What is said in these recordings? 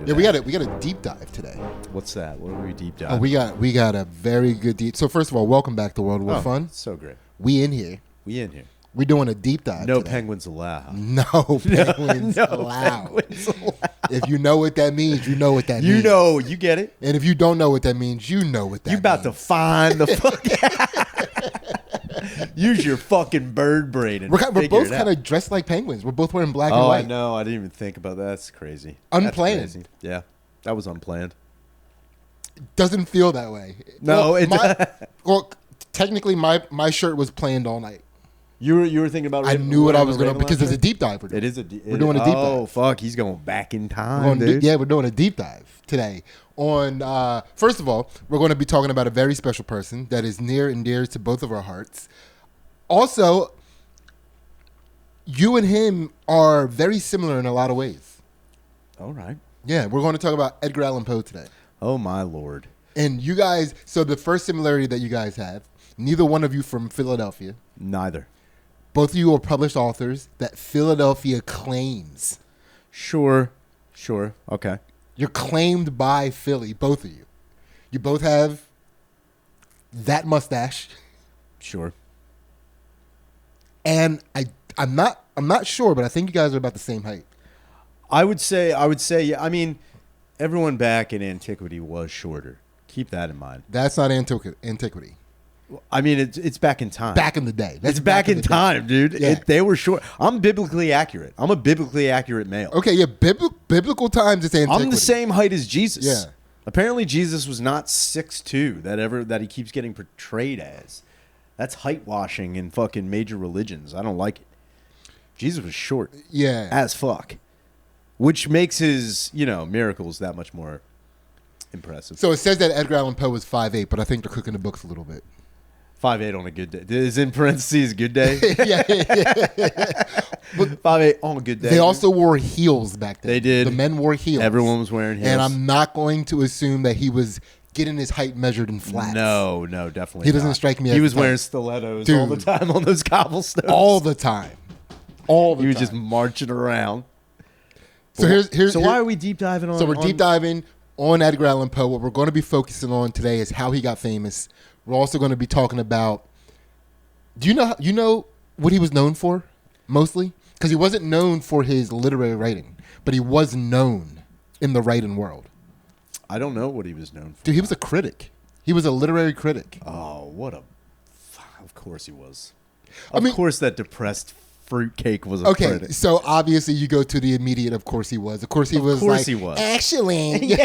to Yeah, that. we got a deep dive today. What's that? What are we deep dive? Oh, we got a very good deep. So first of all, welcome back to World War Fun. So great. We in here. We're doing a deep dive. No today. penguins allowed. No penguins allowed. Penguins allowed. If you know what that means, you know what that means. You know, you get it. And if you don't know what that means, you know what that means. You about to find the fuck. Use your fucking bird brain and We're both kind of dressed like penguins. We're both wearing black and Oh, white. I know. I didn't even think about that. That's crazy. Unplanned. That's crazy. Yeah, that was unplanned. Doesn't feel that way. No, well, technically, my shirt was planned all night. You were thinking about. I knew what I was going to because it's a deep dive. It is a. We're doing a deep dive. Oh fuck, he's going back in time, dude. Yeah, we're doing a deep dive today. On first of all, we're going to be talking about a very special person that is near and dear to both of our hearts. Also, you and him are very similar in a lot of ways. All right. Yeah, we're going to talk about Edgar Allan Poe today. Oh my lord. And you guys, so the first similarity that you guys have, neither one of you from Philadelphia. Neither. Both of you are published authors that Philadelphia claims. Sure. Okay. You're claimed by Philly, both of you. You both have that mustache. Sure. And I'm not sure, but I think you guys are about the same height. I would say, yeah. I mean, everyone back in antiquity was shorter. Keep that in mind. That's not antiquity. I mean, it's back in time. Back in the day. It's back in time, dude. Yeah. They were short. I'm biblically accurate. I'm a biblically accurate male. Okay, yeah, biblical times it's antiquity. I'm the same height as Jesus. Yeah. Apparently, Jesus was not 6'2", that he keeps getting portrayed as. That's height washing in fucking major religions. I don't like it. Jesus was short. Yeah. As fuck. Which makes his, miracles that much more impressive. So it says that Edgar Allan Poe was 5'8", but I think they're cooking the books a little bit. 5'8" on a good day. Is in parentheses good day? yeah. 5'8" on a good day. They also wore heels back then. They did. The men wore heels. Everyone was wearing heels. And I'm not going to assume that he was getting his height measured in flats. No, definitely He doesn't not. strike me as He was the type. wearing stilettos Dude. all the time on those cobblestones. All the time. He was just marching around. So here's why are we deep diving on? So we're deep diving on Edgar Allan Poe. What we're going to be focusing on today is how he got famous. We're also going to be talking about. Do you know what he was known for mostly? Because he wasn't known for his literary writing, but he was known in the writing world. I don't know what he was known for. Dude, he was a critic. He was a literary critic. Oh, of course he was. Of course that depressed fruitcake was a Okay, critic. so obviously you go to the immediate. Of course he was. Of course he was. Actually,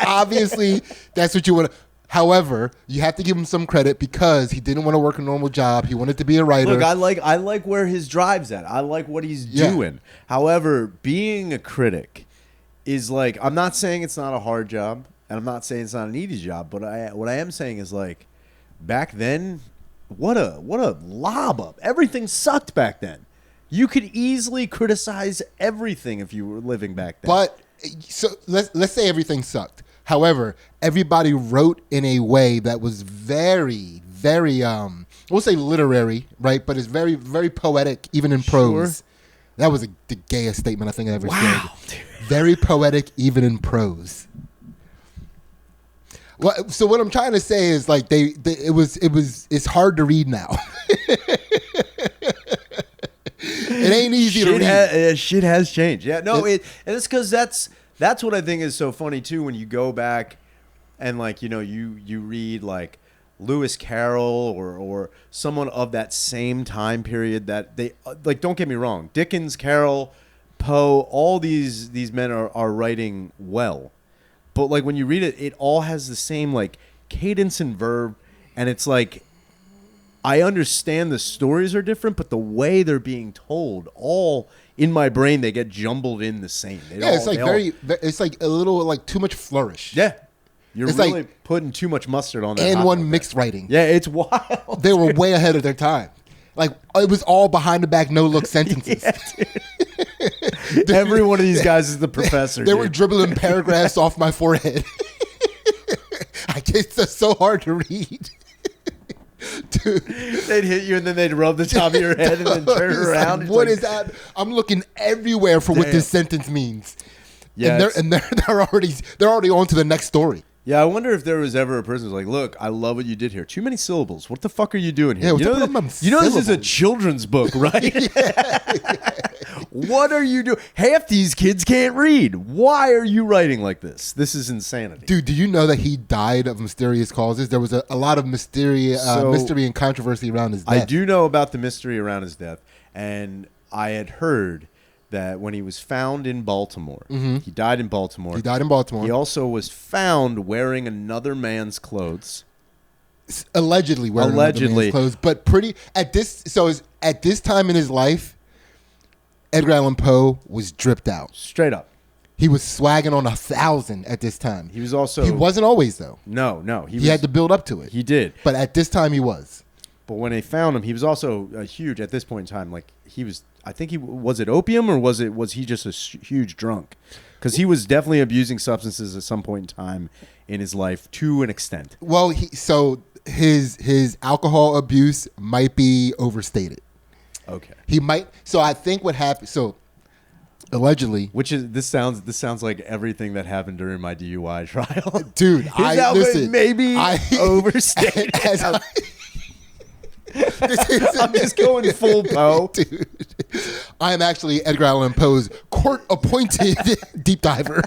obviously that's what you want. However, you have to give him some credit because he didn't want to work a normal job. He wanted to be a writer. Look, I like where his drive's at. I like what he's doing. However, being a critic is like, I'm not saying it's not a hard job, and I'm not saying it's not an easy job, but what I am saying is like, back then, what a lob up. Everything sucked back then. You could easily criticize everything if you were living back then. But so let's say everything sucked. However, everybody wrote in a way that was very, very, we'll say literary, right? But it's very, very poetic, even in prose. Sure. That was the gayest statement I think I ever Wow, said. Very poetic, even in prose. Well, so what I'm trying to say is like it's hard to read now. It ain't easy to read. Shit has changed. Yeah, no, and it's because that's what I think is so funny too. When you go back and like you read like Lewis Carroll or someone of that same time period that they like. Don't get me wrong, Dickens, Carroll, Poe, all these men are writing well, but like when you read it, it all has the same like cadence and verb, and it's like. I understand the stories are different, but the way they're being told, all in my brain, they get jumbled in the same. It's like a little like too much flourish. Yeah, you're It's really like- putting too much mustard on that. And hot one dog mixed there. writing. Yeah, it's wild. They were way ahead of their time. Like it was all behind the back, no look sentences. Dude, every one of these guys is the professor. They were dribbling paragraphs off my forehead. It's so hard to read. Dude. They'd hit you and then they'd rub the top of your head and then turn around. Like, what is that? I'm looking everywhere for what this sentence means. Yeah, and they're already on to the next story. Yeah, I wonder if there was ever a person who's like, look, I love what you did here. Too many syllables. What the fuck are you doing here? Yeah, you know this is a children's book, right? What are you doing? Half these kids can't read. Why are you writing like this? This is insanity. Dude, do you know that he died of mysterious causes? There was a lot of mystery and controversy around his death. I do know about the mystery around his death, and I had heard that when he was found in Baltimore, he died in Baltimore. He also was found wearing another man's clothes. Allegedly wearing another man's clothes, but at this time in his life, Edgar Allan Poe was dripped out. Straight up. He was swagging on 1,000 at this time. He wasn't always though. No. He had to build up to it. He did. But at this time he was. But when they found him, he was also huge at this point in time. Like I think was it opium or was he just a huge drunk? Because he was definitely abusing substances at some point in time in his life to an extent. Well, his alcohol abuse might be overstated. Okay. He might. So I think what happened. So allegedly, this sounds like everything that happened during my DUI trial, dude. Maybe overstated. I'm just going full Poe. Dude, I am actually Edgar Allan Poe's court-appointed deep diver.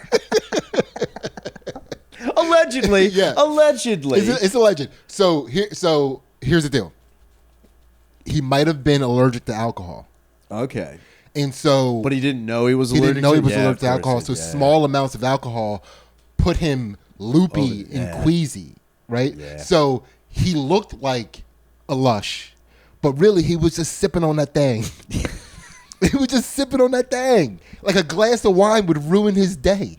Allegedly. Yeah. Allegedly. It's alleged. So here's the deal. He might have been allergic to alcohol. Okay. And so... But he didn't know he was allergic to alcohol. So small amounts of alcohol put him loopy and queasy, right? Yeah. So he looked like a lush, but really he was just sipping on that thing. He was just sipping on that thing. Like a glass of wine would ruin his day.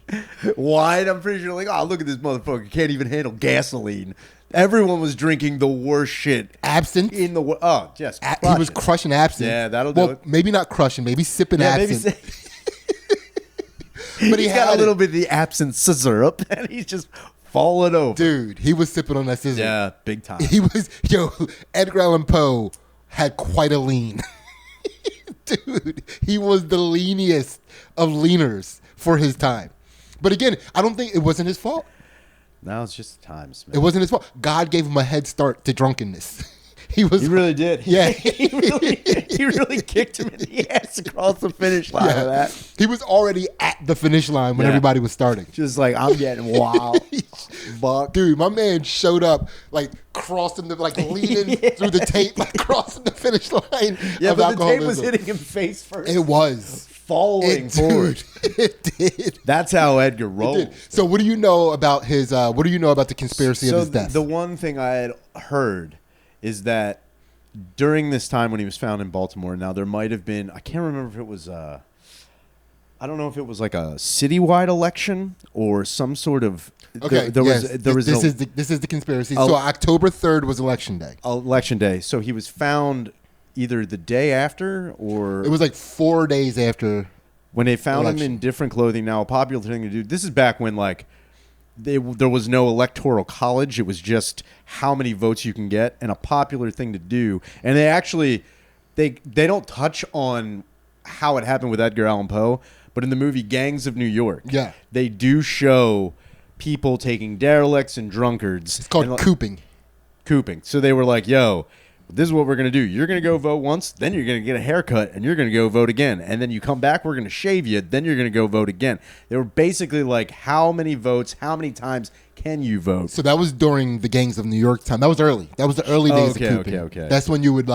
Wine? I'm pretty sure oh, look at this motherfucker. Can't even handle gasoline. Everyone was drinking the worst shit. Absinthe? He was crushing absinthe. Yeah, that'll do it. Maybe not crushing, maybe sipping absinthe. But he's got a little bit of the absinthe syrup, and he's just falling over. Dude, he was sipping on that scissor. Yeah, big time. Edgar Allan Poe had quite a lean. Dude, he was the leaniest of leaners for his time. But again, I don't think it wasn't his fault. No, it's just times, man. It wasn't his fault. God gave him a head start to drunkenness. He really did. Yeah. he really kicked him in the ass across the finish line of that. He was already at the finish line when everybody was starting. Just like, I'm getting wild. Buck. Dude, my man showed up crossing leaning through the tape, crossing the finish line. Yeah, but the tape was hitting him face first. It was. Falling forward. It did. That's how Edgar rolled. So what do you know about the conspiracy of his death? The one thing I had heard is that during this time when he was found in Baltimore, now there might have been, I can't remember if it was, I don't know if it was like a citywide election or some sort of. Okay. This is the conspiracy. So October 3rd was election day. Election day. So he was found either the day after or it was 4 days after. When they found him in different clothing. Now, a popular thing to do. This is back when there was no electoral college. It was just how many votes you can get, and a popular thing to do. And they actually they don't touch on how it happened with Edgar Allan Poe, but in the movie Gangs of New York, they do show people taking derelicts and drunkards. It's called cooping. Cooping. So they were like, "Yo, this is what we're going to do. You're going to go vote once, then you're going to get a haircut, and you're going to go vote again. And then you come back, we're going to shave you, then you're going to go vote again." They were basically like, how many votes, how many times can you vote? So that was during the Gangs of New York time. That was early. That was the early days of cooping. Okay. That's when you would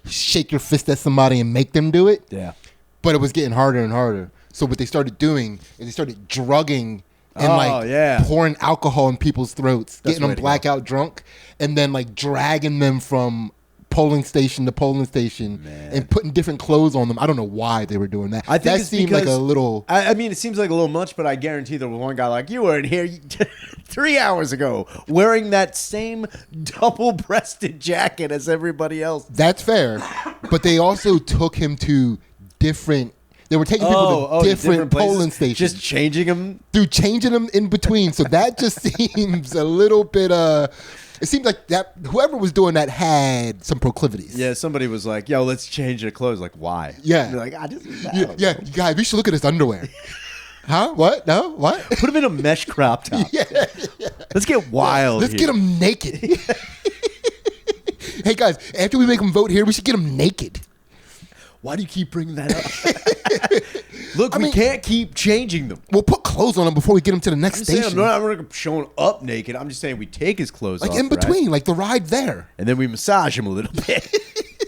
shake your fist at somebody and make them do it. Yeah. But it was getting harder and harder. So what they started doing is they started drugging and pouring alcohol in people's throats, getting them blackout drunk, and then dragging them from polling station to polling station and putting different clothes on them. I don't know why they were doing that. I think that seemed like a little. I mean, it seems like a little much, but I guarantee there was one guy like, you were in here 3 hours ago wearing that same double-breasted jacket as everybody else. That's fair, but they also took him to different. They were taking people to different polling stations. Just changing them? Dude, changing them in between. So that just seems a little bit... it seems like that whoever was doing that had some proclivities. Yeah, somebody was like, yo, let's change your clothes. Like, why? Yeah. You're like, I just... Yeah, guys, we should look at his underwear. Huh? What? No? What? Put him in a mesh crop top. Yeah. Let's get wild. Let's get him naked. Hey guys, after we make him vote here, we should get him naked. Why do you keep bringing that up? Look, we can't keep changing them. We'll put clothes on him before we get him to the next station. I'm not showing up naked. I'm just saying we take his clothes off. Like in between, right? like the ride there. And then we massage him a little bit.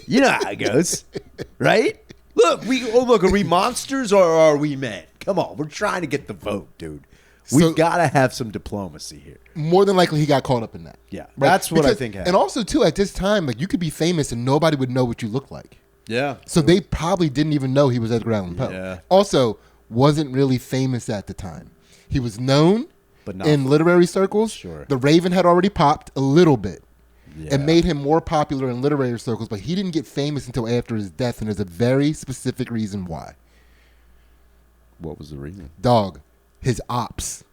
You know how it goes, right? Look, are we monsters or are we men? Come on, we're trying to get the vote, dude. We've got to have some diplomacy here. More than likely, he got caught up in that. Yeah, right? That's what I think happened. And also, too, at this time, like you could be famous and nobody would know what you look like. Yeah. So they probably didn't even know he was Edgar Allan Poe. Yeah. Also, wasn't really famous at the time. He was known but not in literary circles. Sure. The Raven had already popped a little bit. Yeah. It made him more popular in literary circles, but he didn't get famous until after his death, and there's a very specific reason why. What was the reason? Dog, his ops.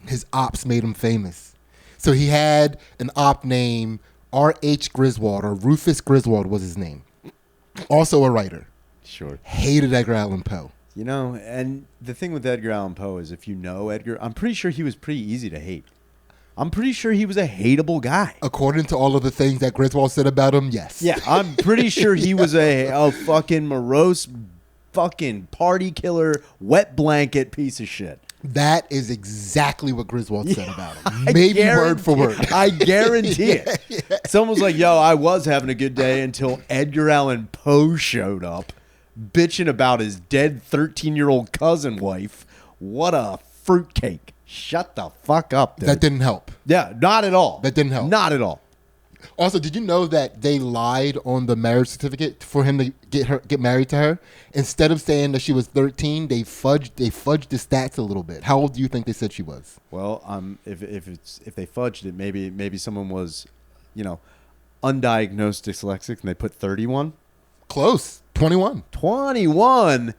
His ops made him famous. So he had an op named R.H. Griswold, or Rufus Griswold was his name. Also a writer. Sure. Hated Edgar Allan Poe. You know, and the thing with Edgar Allan Poe is if you know Edgar, I'm pretty sure he was pretty easy to hate. I'm pretty sure he was a hateable guy. According to all of the things that Griswold said about him, yes. Yeah, I'm pretty sure he was a fucking morose, fucking party killer, wet blanket piece of shit. That is exactly what Griswold said about him. Maybe word for word. I guarantee it. Yeah. Someone was like, yo, I was having a good day until Edgar Allan Poe showed up, bitching about his dead 13-year-old cousin wife. What a fruitcake. Shut the fuck up, dude. That didn't help. Yeah, not at all. That didn't help. Not at all. Also, did you know that they lied on the marriage certificate for him to get married to her? Instead of saying that she was 13, they fudged the stats a little bit. How old do you think they said she was? Well, if they fudged it, maybe someone was, undiagnosed dyslexic and they put 31. Close. 21. 21.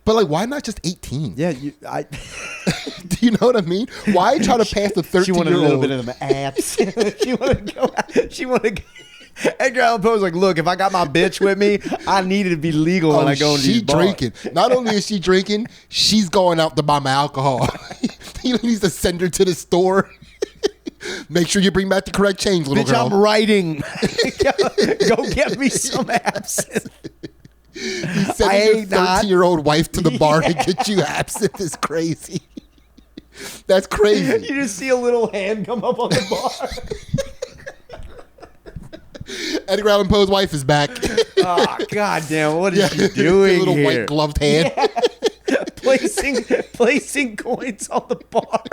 But like, why not just 18? Yeah, do you know what I mean? Why try to pass the 13-year-old? She wanted a little bit of them apps. She wanted to go out. She wanted to go. Edgar Allan Poe was like, look, if I got my bitch with me, I need it to be legal when I go into these bars. She's drinking. Not only is she drinking, she's going out to buy my alcohol. He needs to send her to the store. Make sure you bring back the correct change, little bitch, girl. I'm writing. Go get me some absinthe. He's sending your 13-year-old wife to the bar to get you absinthe is crazy. That's crazy. You just see a little hand come up on the bar. Edgar Allan Poe's wife is back. Oh, goddamn. What is she doing little here? white gloved hand. Yeah. Placing coins on the bar.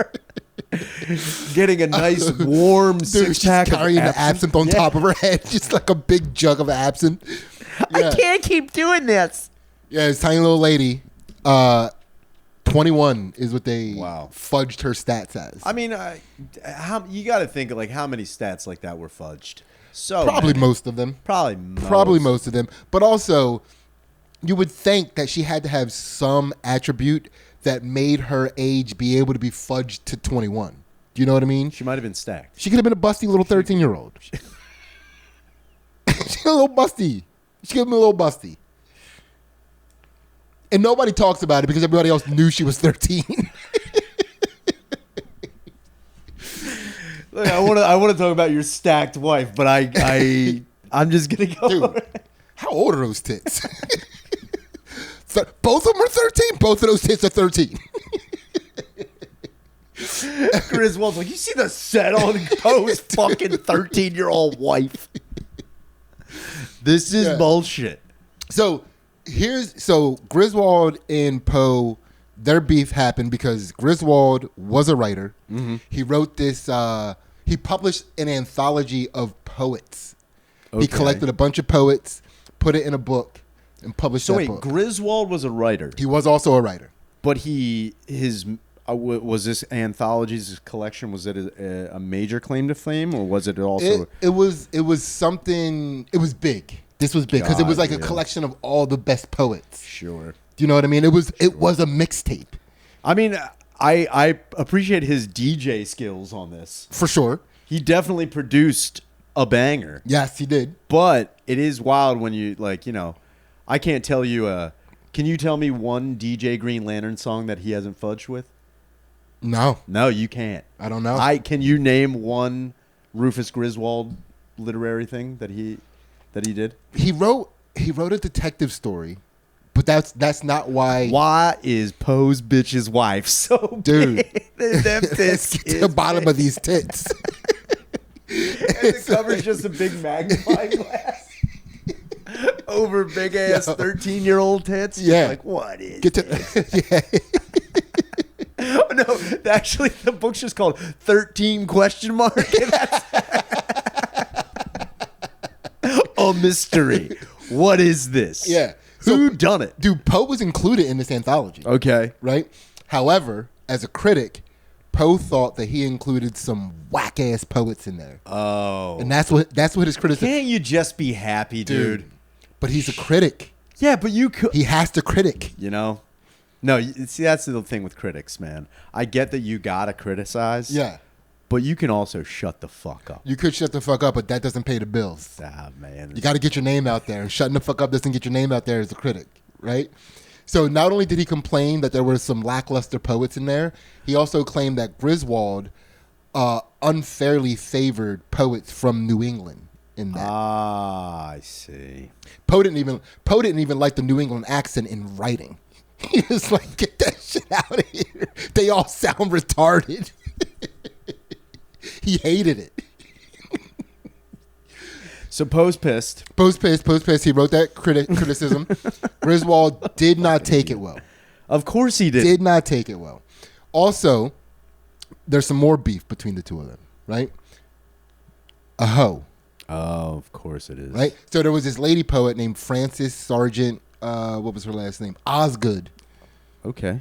Getting a nice warm six-pack of carrying the absinthe on top of her head. Just like a big jug of absinthe. Yeah. I can't keep doing this. Yeah, this tiny little lady. 21 is what they fudged her stats as. I mean, you got to think of like how many stats like that were fudged. So probably most of them. Probably most of them. But also, you would think that she had to have some attribute that made her age be able to be fudged to 21. Do you know what I mean? She might have been stacked. She could have been a busty little 13-year-old. She's a little busty. She could have been a little busty. And nobody talks about it because everybody else knew she was 13. Look, I want to talk about your stacked wife, but I'm just gonna go. Dude, how old are those tits? Both of them are 13. Both of those tits are 13. Griswold's like, you see the set on Poe's fucking 13-year-old wife. This is bullshit. So Griswold and Poe, their beef happened because Griswold was a writer. Mm-hmm. He wrote this. He published an anthology of poets. Okay. He collected a bunch of poets, put it in a book, and published that book. Griswold was a writer. He was also a writer. But was this anthology's collection? Was it a major claim to fame, or was it also? It was something. It was big. This was big because it was like a collection of all the best poets. Sure. Do you know what I mean? It was a mixtape. I mean, I appreciate his DJ skills on this. For sure. He definitely produced a banger. Yes, he did. But it is wild when you I can't tell you Can you tell me one DJ Green Lantern song that he hasn't fudged with? No. No, you can't. I don't know. Can you name one Rufus Griswold literary thing that he did? He wrote a detective story, but that's not why. Why is Poe's bitch's wife so Dude, big? let's get to the bottom of these tits. And the cover's just a big magnifying glass over big ass 13-year-old tits. Yeah, like what is? Yeah. Oh, no, actually, the book's just called 13 question mark. That's a mystery. What is this? Yeah. Who done it? Dude, Poe was included in this anthology. Okay. Right? However, as a critic, Poe thought that he included some whack-ass poets in there. Oh. And that's what his criticism. Can't you just be happy, dude? But he's a critic. Yeah, but you could. He has to critic. You know? No, see, that's the thing with critics, man. I get that you gotta criticize. Yeah. But you can also shut the fuck up. You could shut the fuck up, but that doesn't pay the bills. Ah, man. You got to get your name out there. And shutting the fuck up doesn't get your name out there as a critic, right? So not only did he complain that there were some lackluster poets in there, he also claimed that Griswold unfairly favored poets from New England in that. Ah, I see. Poe didn't even like the New England accent in writing. He was like, get that shit out of here. They all sound retarded. He hated it. So Poe's pissed. Poe's pissed. He wrote that criticism. Griswold did not take it well. Of course he did. Did not take it well. Also, there's some more beef between the two of them, right? A hoe. Oh, of course it is. Right? So there was this lady poet named Frances Sargent, what was her last name? Osgood. Okay.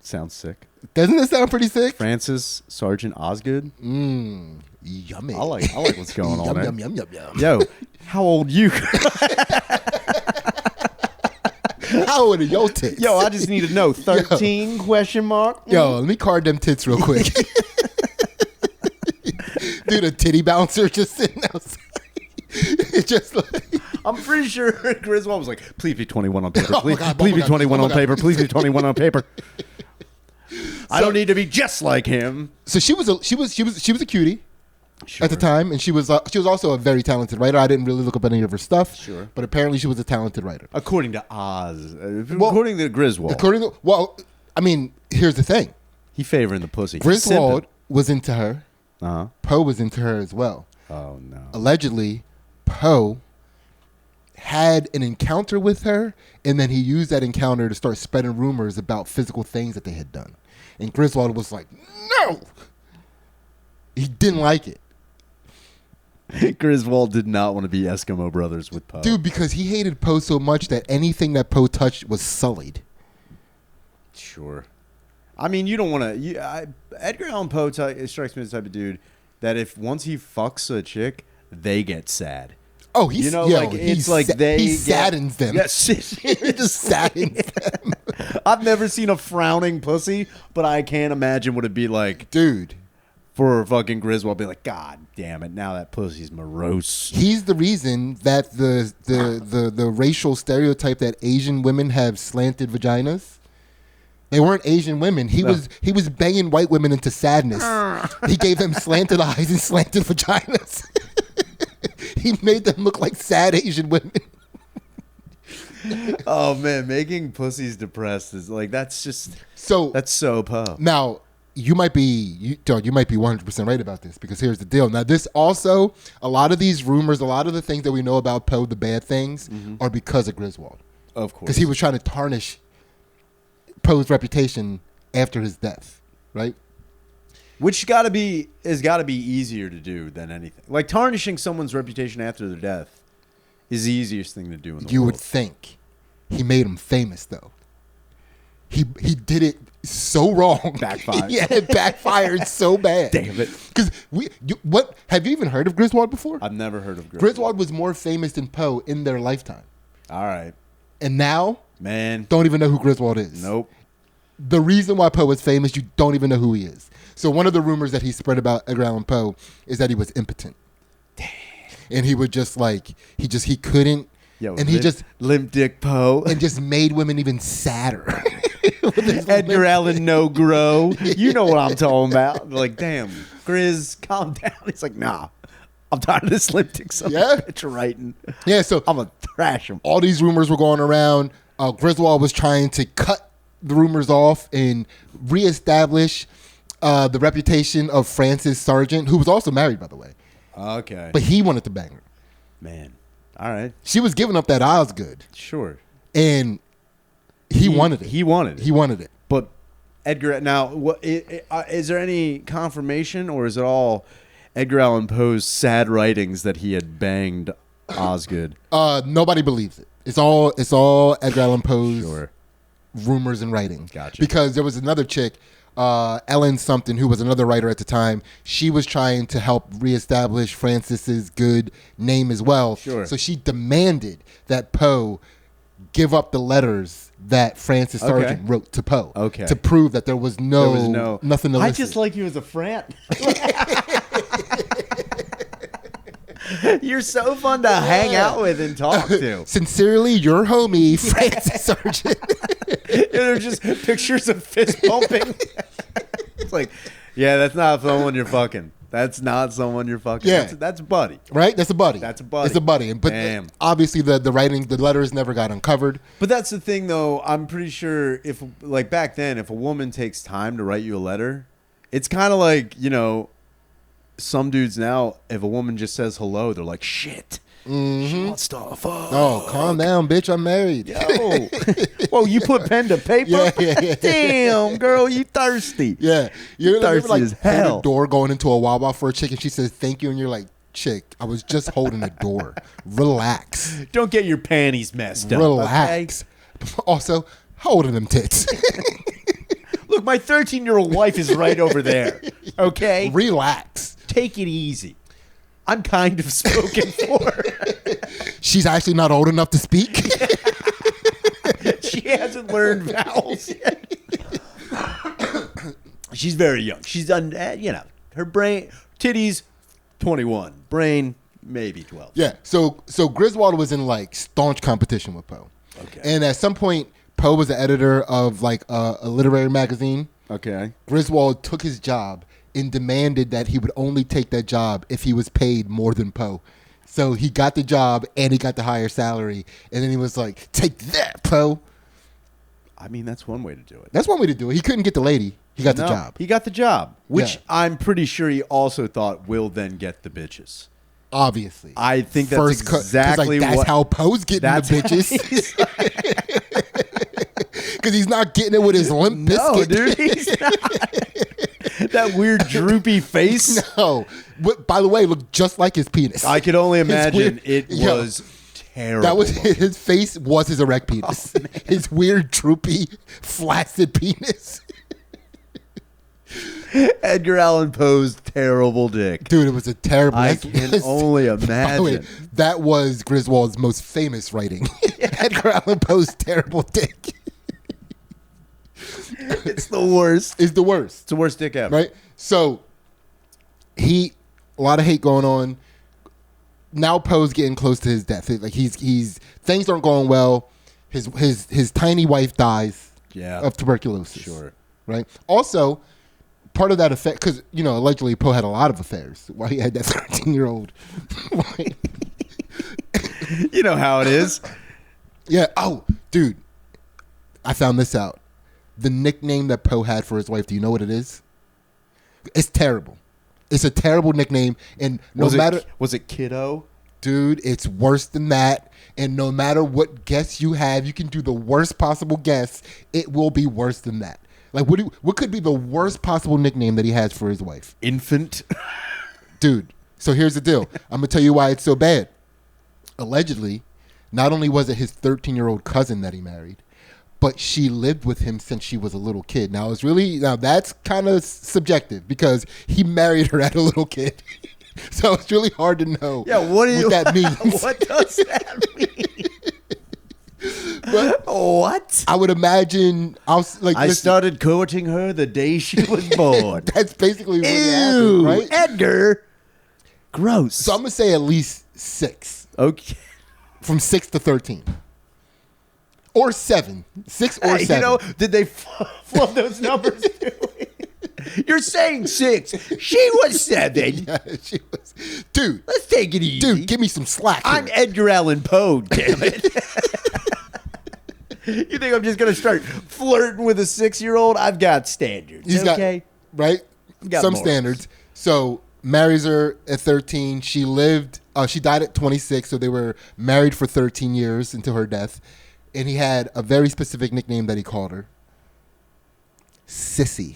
Sounds sick. Doesn't it sound pretty sick? Francis Sargent Osgood. Yummy. I like what's going on there. Yum. Yo, how old you? How old are your tits? Yo, I just need to know. 13 question mark? Yo, let me card them tits real quick. Dude, a titty bouncer just sitting outside. It's just like... I'm pretty sure Griswold was like, please be 21 on paper. Please, Oh my God, please oh be my 21 God. on paper. Please be 21 on paper. I don't need to be just like him. So she was a cutie Sure. at the time, and she was also a very talented writer. I didn't really look up any of her stuff, Sure. but apparently she was a talented writer. According to Oz. According to Griswold. I mean, here's the thing. He favoring the pussy. Griswold was into her. Uh-huh. Poe was into her as well. Oh, no. Allegedly, Poe had an encounter with her, and then he used that encounter to start spreading rumors about physical things that they had done. And Griswold was like, no! He didn't like it. Griswold did not want to be Eskimo brothers with Poe. Dude, because he hated Poe so much that anything that Poe touched was sullied. Sure. I mean, you don't want to... Edgar Allan Poe strikes me as the type of dude that if once he fucks a chick, they get sad. Oh, he saddens them. Yes, He just saddens them. I've never seen a frowning pussy, but I can't imagine what it'd be like, Dude. for fucking Griswold. Be like, God damn it! Now that pussy's morose. He's the reason that the racial stereotype that Asian women have slanted vaginas. They weren't Asian women. He was banging white women into sadness. He gave them slanted eyes and slanted vaginas. He made them look like sad Asian women. Oh man, making pussies depressed is like that's so Poe. Now you might be 100% right about this, because here's the deal. Now this also, a lot of these rumors, a lot of the things that we know about Poe, the bad things, are because of Griswold. Of course, because he was trying to tarnish Poe's reputation after his death, right? Which has got to be easier to do than anything. Like tarnishing someone's reputation after their death is the easiest thing to do in the world. You would think. He made him famous, though. He did it so wrong. Backfired. Yeah, it backfired so bad. Damn it. Because what have you even heard of Griswold before? I've never heard of Griswold. Griswold was more famous than Poe in their lifetime. All right. And now, man, don't even know who Griswold is. Nope. The reason why Poe is famous, you don't even know who he is. So one of the rumors that he spread about Edgar Allan Poe is that he was impotent. Damn. And he would just like, he couldn't, Yo, and he just limp dick Poe and just made women even sadder. Edgar Allan No Grow. You know what I'm talking about. Like, damn, Grizz, calm down. He's like, nah, I'm tired of this limp dick son of a bitch writing. Yeah, so I'm gonna thrash him. All these rumors were going around. Griswold was trying to cut the rumors off and reestablish the reputation of Frances Sargent, who was also married, by the way. Okay. But he wanted to bang her. Man. All right. She was giving up that Osgood. Sure. And he wanted it. He wanted it. He wanted it. But Edgar, now, is there any confirmation, or is it all Edgar Allan Poe's sad writings that he had banged Osgood? Nobody believes it. It's all Edgar Allan Poe's Sure. rumors and writings. Gotcha. Because there was another chick, Ellen something, who was another writer at the time. She was trying to help reestablish Frances's good name as well. Sure. So she demanded that Poe give up the letters that Frances Sargent wrote to Poe. Okay. To prove that there was nothing to I listen. just like you as a friend. You're so fun to hang out with and talk to. Sincerely, your homie, Frances Sargent. And they're just pictures of fist pumping. It's like, yeah, that's not someone you're fucking. That's not someone you're fucking. Yeah. That's a buddy. Right? That's a buddy. That's a buddy. It's a buddy. But Damn. Obviously the writing, the letters never got uncovered. But that's the thing, though. I'm pretty sure if, like back then, if a woman takes time to write you a letter, it's kind of like, you know, some dudes now, if a woman just says hello, they're like, shit. She wants to fuck. Oh, calm down, bitch. I'm married. Yo. Whoa, you put pen to paper? Yeah. Damn, girl, you thirsty. Yeah. You're thirsty like as hell. a door going into a Wawa for a chick and she says thank you and you're like, chick, I was just holding a door. Relax. Don't get your panties messed up. Relax. Okay? Also, how old are them tits? Look, my 13-year-old wife is right over there. Okay? Relax. Take it easy. I'm kind of spoken for. She's actually not old enough to speak. She hasn't learned vowels yet. She's very young. She's done, you know, her brain, titties, 21. Brain, maybe 12. Yeah. So Griswold was in like staunch competition with Poe. Okay. And at some point, Poe was the editor of like a literary magazine. Okay. Griswold took his job and demanded that he would only take that job if he was paid more than Poe. So he got the job and he got the higher salary. And then he was like, take that, Poe. I mean, that's one way to do it. That's one way to do it. He couldn't get the lady. He got the job. He got the job, which Yeah. I'm pretty sure he also thought will then get the bitches. Obviously. I think that's exactly that's what... how Poe's getting the bitches. Because he's not getting it with his limp biscuit. No, dude, he's not. That weird droopy face. No. But, by the way, looked just like his penis. I could only imagine weird, it was terrible. That was his face was his erect penis. Oh, his weird, droopy, flaccid penis. Edgar Allan Poe's terrible dick. Dude, it was a terrible... I can only imagine. By the way, that was Griswold's most famous writing. Edgar Allan Poe's terrible dick. It's the worst. It's the worst. It's the worst dick ever. Right? So, a lot of hate going on. Now Poe's getting close to his death. Like he's things aren't going well. His tiny wife dies of tuberculosis. Sure. Right? Also, part of that effect, because, you know, allegedly Poe had a lot of affairs while he had that 13-year-old. You know how it is. Yeah. Oh, dude. I found this out. The nickname that Poe had for his wife, do you know what it is? It's terrible. It's a terrible nickname. And was it Kiddo? Dude, it's worse than that. And no matter what guess you have, you can do the worst possible guess. It will be worse than that. Like, what could be the worst possible nickname that he has for his wife? Infant. Dude, so here's the deal. I'm going to tell you why it's so bad. Allegedly, not only was it his 13-year-old cousin that he married, but she lived with him since she was a little kid. Now that's kind of subjective because he married her at a little kid. So it's really hard to know what that means. What does that mean? But, what? I would imagine I started courting her the day she was born. That's basically what happened, right? Edgar. Gross. So I'm going to say at least 6. Okay. from 6 to 13. Or 7. 6 or 7. You know, did they flub those numbers too? You're saying 6. She was 7. Yeah, she was. Dude. Let's take it easy. Dude, give me some slack here. I'm Edgar Allan Poe, damn it. You think I'm just going to start flirting with a 6-year-old? I've got standards, okay? Right? Got some morals. standards. So, marries her at 13. She died at 26, so they were married for 13 years until her death. And he had a very specific nickname that he called her. Sissy.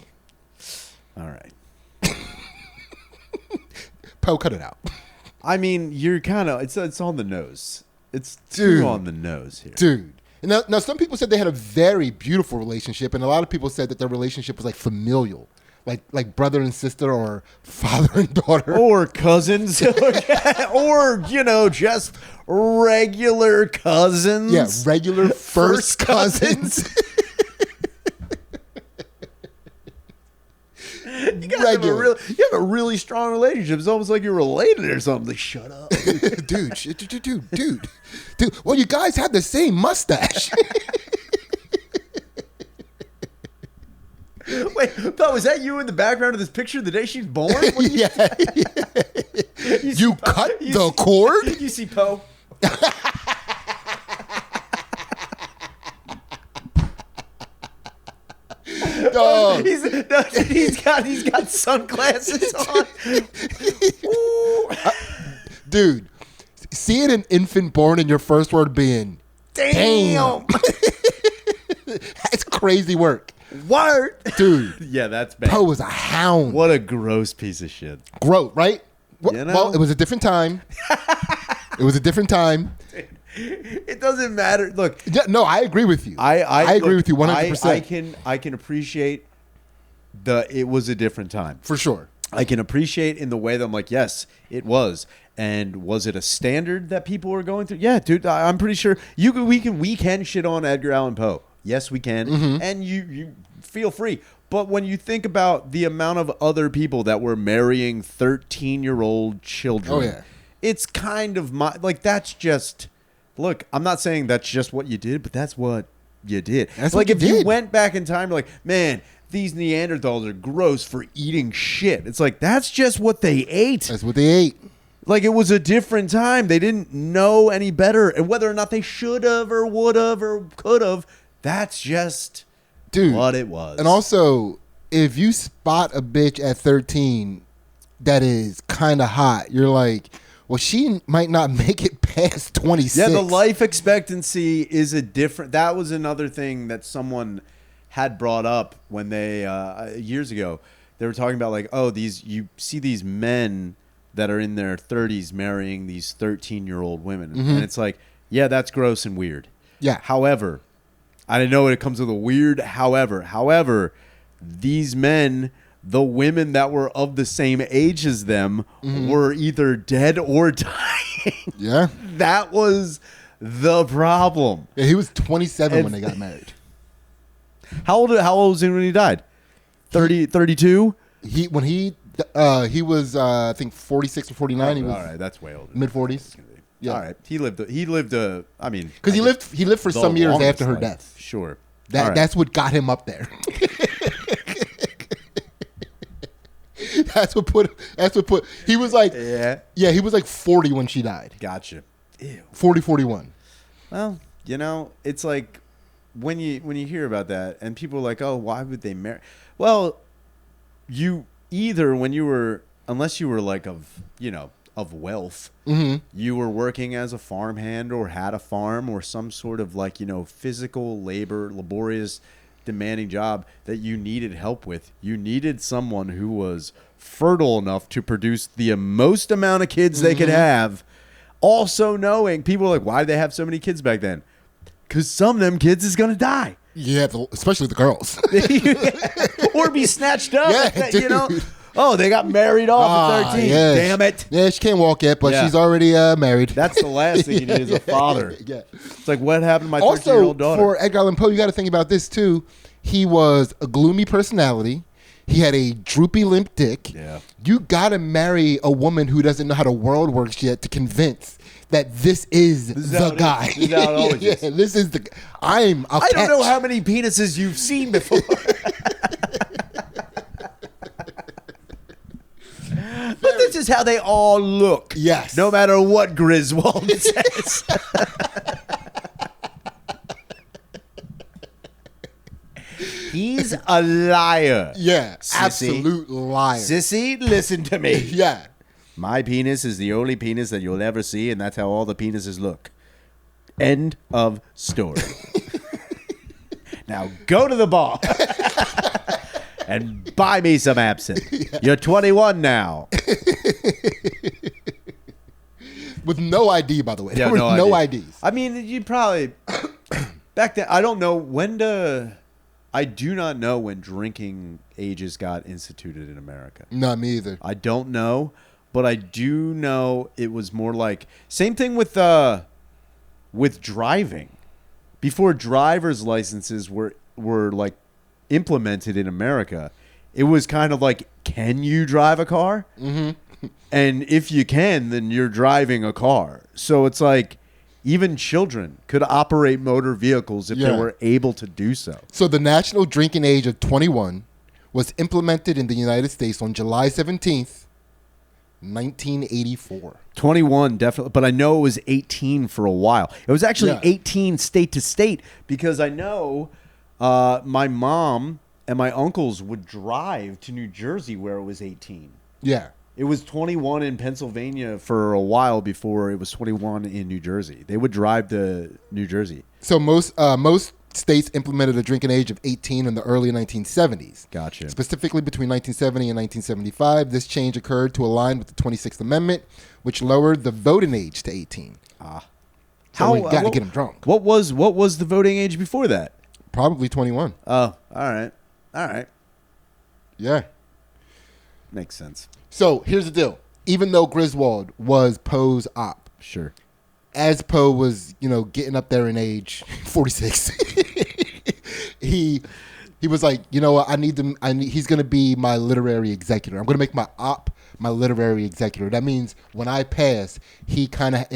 All right. Poe, cut it out. I mean, you're kind of, it's on the nose. It's too on the nose here. Dude. Now, some people said they had a very beautiful relationship, and a lot of people said that their relationship was like familial. Like brother and sister or father and daughter. Or cousins. Or, just regular cousins. Yeah, regular first cousins. You guys have a really strong relationship. It's almost like you're related or something. Like, shut up. Dude. Well, you guys have the same mustache. Wait, Poe, is that you in the background of this picture the day she's born? Yeah. You cut the cord? You see Poe? Dog. He's got sunglasses on. Dude, seeing an infant born and your first word being damn. That's crazy work. Word. Dude. Yeah, that's bad. Poe was a hound. What a gross piece of shit. Gross, right? Well, it was a different time. It doesn't matter. Look. No, I agree with you. I agree with you 100%. I can appreciate it was a different time. For sure. I can appreciate in the way that I'm like, yes, it was. And was it a standard that people were going through? Yeah, dude, I'm pretty sure we can shit on Edgar Allan Poe. Yes, we can. Mm-hmm. And you feel free. But when you think about the amount of other people that were marrying 13-year-old children, oh, yeah. It's kind of that's just, look, I'm not saying that's just what you did, but that's what you did. That's like what if you went back in time, like, man, these Neanderthals are gross for eating shit. It's like, that's just what they ate. That's what they ate. Like, it was a different time. They didn't know any better. And whether or not they should have or would have or could have, that's just what it was. And also, if you spot a bitch at 13 that is kind of hot, you're like, well, she might not make it past 26. Yeah, the life expectancy is a different. That was another thing that someone had brought up when they, years ago, they were talking about like, oh, you see these men that are in their 30s marrying these 13-year-old women. Mm-hmm. And it's like, yeah, that's gross and weird. Yeah. However, I didn't know it comes with a weird however, these men, the women that were of the same age as them, mm-hmm. were either dead or dying. Yeah. That was the problem. Yeah, he was 27 when they got married. How old was he when he died? 30, 32? He was I think 46 or 49. He was all right, that's way older. Mid 40s. Yeah. All right. He lived I mean, because he lived for some years after her death. Sure. That's what got him up there. That's what put he was like he was like 40 when she died. Gotcha. Ew. 40, 41. Well, it's like when you hear about that and people are like, oh, why would they marry? Well, you either unless you were like of wealth, mm-hmm. you were working as a farmhand or had a farm or some sort of like, physical labor, laborious, demanding job that you needed help with. You needed someone who was fertile enough to produce the most amount of kids mm-hmm. they could have. Also knowing people are like, why did they have so many kids back then? Because some of them kids is going to die. Yeah, especially the girls. Or be snatched up. Yeah, dude. Oh, they got married off at 13. Yeah. Damn it. Yeah, she can't walk yet, but she's already married. That's the last thing you need as a father. Yeah. It's like, what happened to my 13-year-old daughter? For Edgar Allan Poe, you got to think about this, too. He was a gloomy personality. He had a droopy limp dick. Yeah. You gotta marry a woman who doesn't know how the world works yet to convince that this is the guy. This is how it always is. This is the. I don't know how many penises you've seen before. But this is how they all look. Yes. No matter what Griswold says. He's a liar. Yeah. Sissy. Absolute liar. Sissy, listen to me. Yeah. My penis is the only penis that you'll ever see, and that's how all the penises look. End of story. Now go to the bar and buy me some absinthe. Yeah. You're 21 now. With no ID, by the way. Yeah, There were no ID. IDs. I mean, you probably back then. I don't know when I do not know when drinking ages got instituted in America. No, me either. I don't know, but I do know it was more like same thing with driving. Before driver's licenses were like implemented in America, it was kind of like, can you drive a car? Mm-hmm. And if you can, then you're driving a car. So it's like even children could operate motor vehicles if they were able to do so. So the national drinking age of 21 was implemented in the United States on July 17th, 1984. 21, definitely. But I know it was 18 for a while. It was actually 18 state to state because I know my mom and my uncles would drive to New Jersey where it was 18. Yeah. It was 21 in Pennsylvania for a while before it was 21 in New Jersey. They would drive to New Jersey. So most states implemented a drinking age of 18 in the early 1970s. Gotcha. Specifically between 1970 and 1975, this change occurred to align with the 26th Amendment, which lowered the voting age to 18. So we got to get them drunk. What was the voting age before that? Probably 21. Oh, all right. Yeah. Makes sense. So here's the deal. Even though Griswold was Poe's op, sure, as Poe was, getting up there in age, 46, he was like, you know what, he's going to be my literary executor. I'm going to make my op my literary executor. That means when I pass, he kind of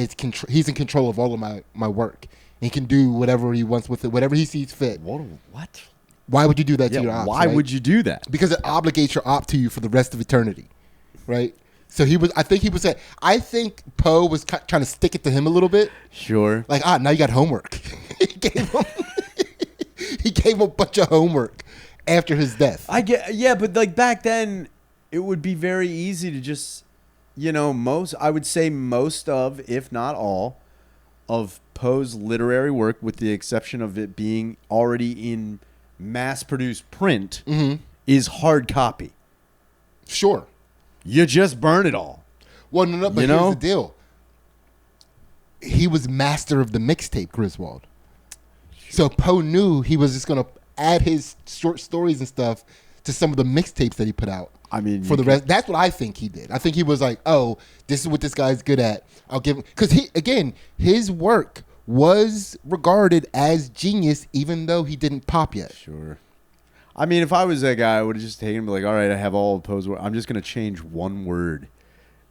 he's in control of all of my work. He can do whatever he wants with it, whatever he sees fit. What? Why would you do that to your ops? Why would you do that? Because it obligates your op to you for the rest of eternity, right? So I think Poe was trying to stick it to him a little bit. Sure. Like, now you got homework. He gave him a bunch of homework after his death. But like back then, it would be very easy to just, I would say most of, if not all, of Poe's literary work, with the exception of it being already in mass-produced print, is hard copy. Sure. You just burn it all. Well, no, but here's the deal. He was master of the mixtape, Griswold. So Poe knew he was just going to add his short stories and stuff to some of the mixtapes that he put out. I mean, for the rest, that's what I think he did. I think he was like, "Oh, this is what this guy's good at. I'll give him," because his work was regarded as genius, even though he didn't pop yet. Sure. I mean, if I was that guy, I would have just taken him, like, all right, I have all of Poe's work. I'm just going to change one word.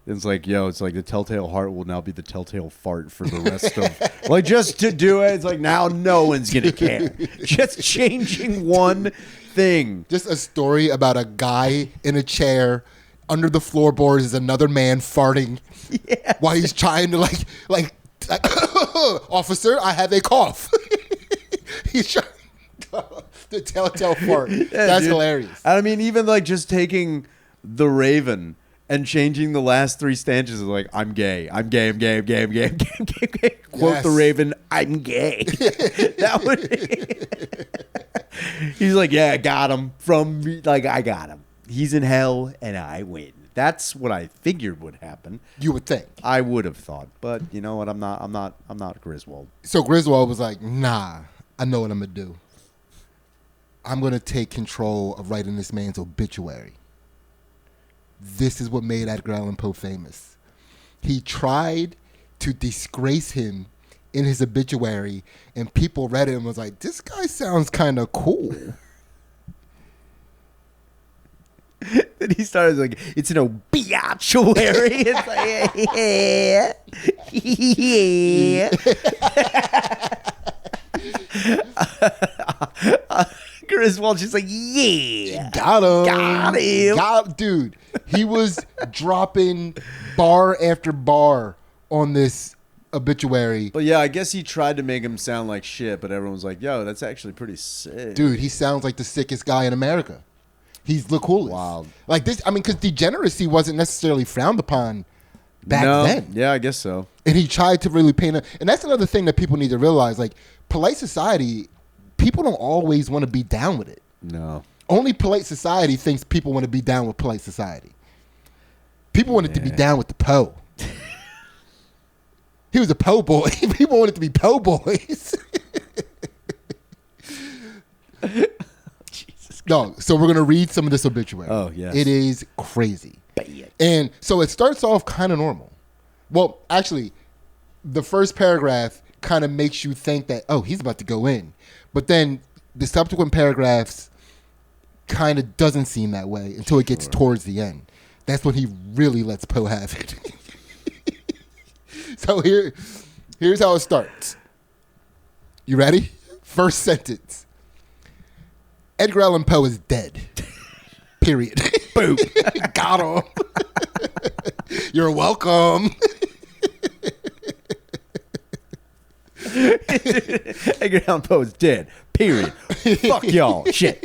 It's like, it's like the telltale heart will now be the telltale fart for the rest of, like, just to do it. It's like, now no one's going to care. Just changing one thing. Just a story about a guy in a chair. Under the floorboards is another man farting while he's trying to, like, officer, I have a cough. He's trying the telltale fart. That's hilarious. I mean, even like just taking The Raven and changing the last three stanzas is like, I'm gay. I'm gay. I'm gay. I'm gay. I'm gay. I'm gay. I'm gay. I'm gay. Quote The Raven, I'm gay. That would. He's like, yeah, I got him I got him. He's in hell and I win. That's what I figured would happen. You would think. I would have thought, but you know what? I'm not Griswold. So Griswold was like, nah, I know what I'm gonna do. I'm going to take control of writing this man's obituary. This is what made Edgar Allan Poe famous. He tried to disgrace him in his obituary, and people read it and was like, this guy sounds kind of cool. Then he started like, it's an obituary. It's like, yeah. Griswold just like, yeah. Got him. Got him. Dude, he was dropping bar after bar on this obituary. But yeah, I guess he tried to make him sound like shit, but everyone was like, yo, that's actually pretty sick. Dude, he sounds like the sickest guy in America. He's the coolest. Wild. Like this, I mean, because degeneracy wasn't necessarily frowned upon back then. Yeah, I guess so. And he tried to really paint and that's another thing that people need to realize. Like, polite society, people don't always want to be down with it. No. Only polite society thinks people want to be down with polite society. People wanted to be down with the Poe. He was a Poe boy. People wanted to be Poe boys. No, so we're going to read some of this obituary. Oh, yes. It is crazy. And so it starts off kind of normal. Well, actually, the first paragraph kind of makes you think that, oh, he's about to go in. But then the subsequent paragraphs kind of doesn't seem that way until it gets towards the end. That's when he really lets Poe have it. So here's how it starts. You ready? First sentence. Edgar Allan Poe is dead. Period. Boom. Got him. You're welcome. Edgar Allan Poe is dead. Period. Fuck y'all. Shit.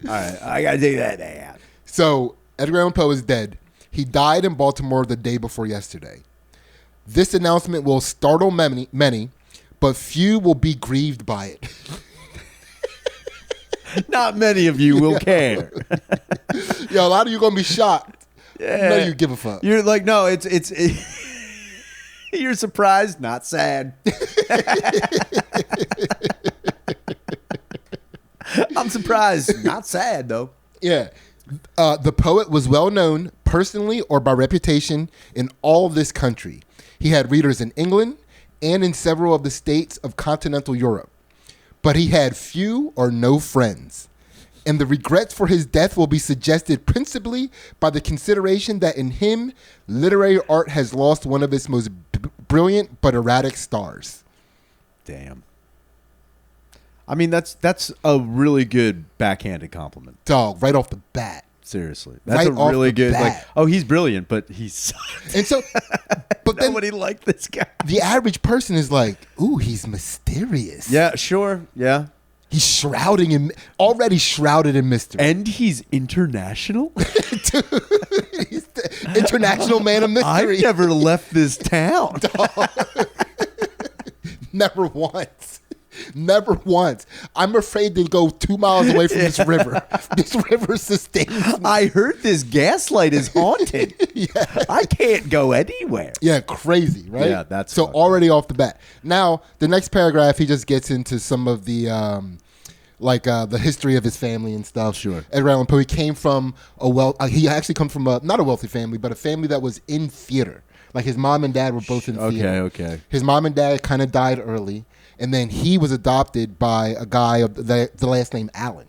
All right, I gotta take that out. So Edgar Allan Poe is dead. He died in Baltimore the day before yesterday. This announcement will startle many, but few will be grieved by it. Not many of you will care. Yo, a lot of you gonna be shocked. Yeah. None of you give a fuck. You're like, no, it's you're surprised, not sad. I'm surprised, not sad though. Yeah. The poet was well known personally or by reputation in all this country. He had readers in England and in several of the states of continental Europe. But he had few or no friends. And the regrets for his death will be suggested principally by the consideration that in him, literary art has lost one of its most brilliant but erratic stars. Damn. I mean, that's a really good backhanded compliment. Dog, right off the bat. Seriously. That's right a really good, bat. Like, oh, he's brilliant, but he's... And so, but then... Nobody liked this guy. The average person is like, ooh, he's mysterious. Yeah, sure, yeah. He's already shrouded in mystery. And he's international? Dude, he's the international man of mystery. I've never left this town. Never once. Never once. I'm afraid to go 2 miles away from this river. This river sustains me. I heard this gaslight is haunted. Yeah. I can't go anywhere. Yeah, crazy, right? Yeah, that's so already off the bat. Now, the next paragraph, he just gets into some of the the history of his family and stuff. Sure. Edgar Allan Poe, he came from he actually comes from not a wealthy family, but a family that was in theater. Like his mom and dad were both in theater. Okay. His mom and dad kind of died early. And then he was adopted by a guy of the last name Allen.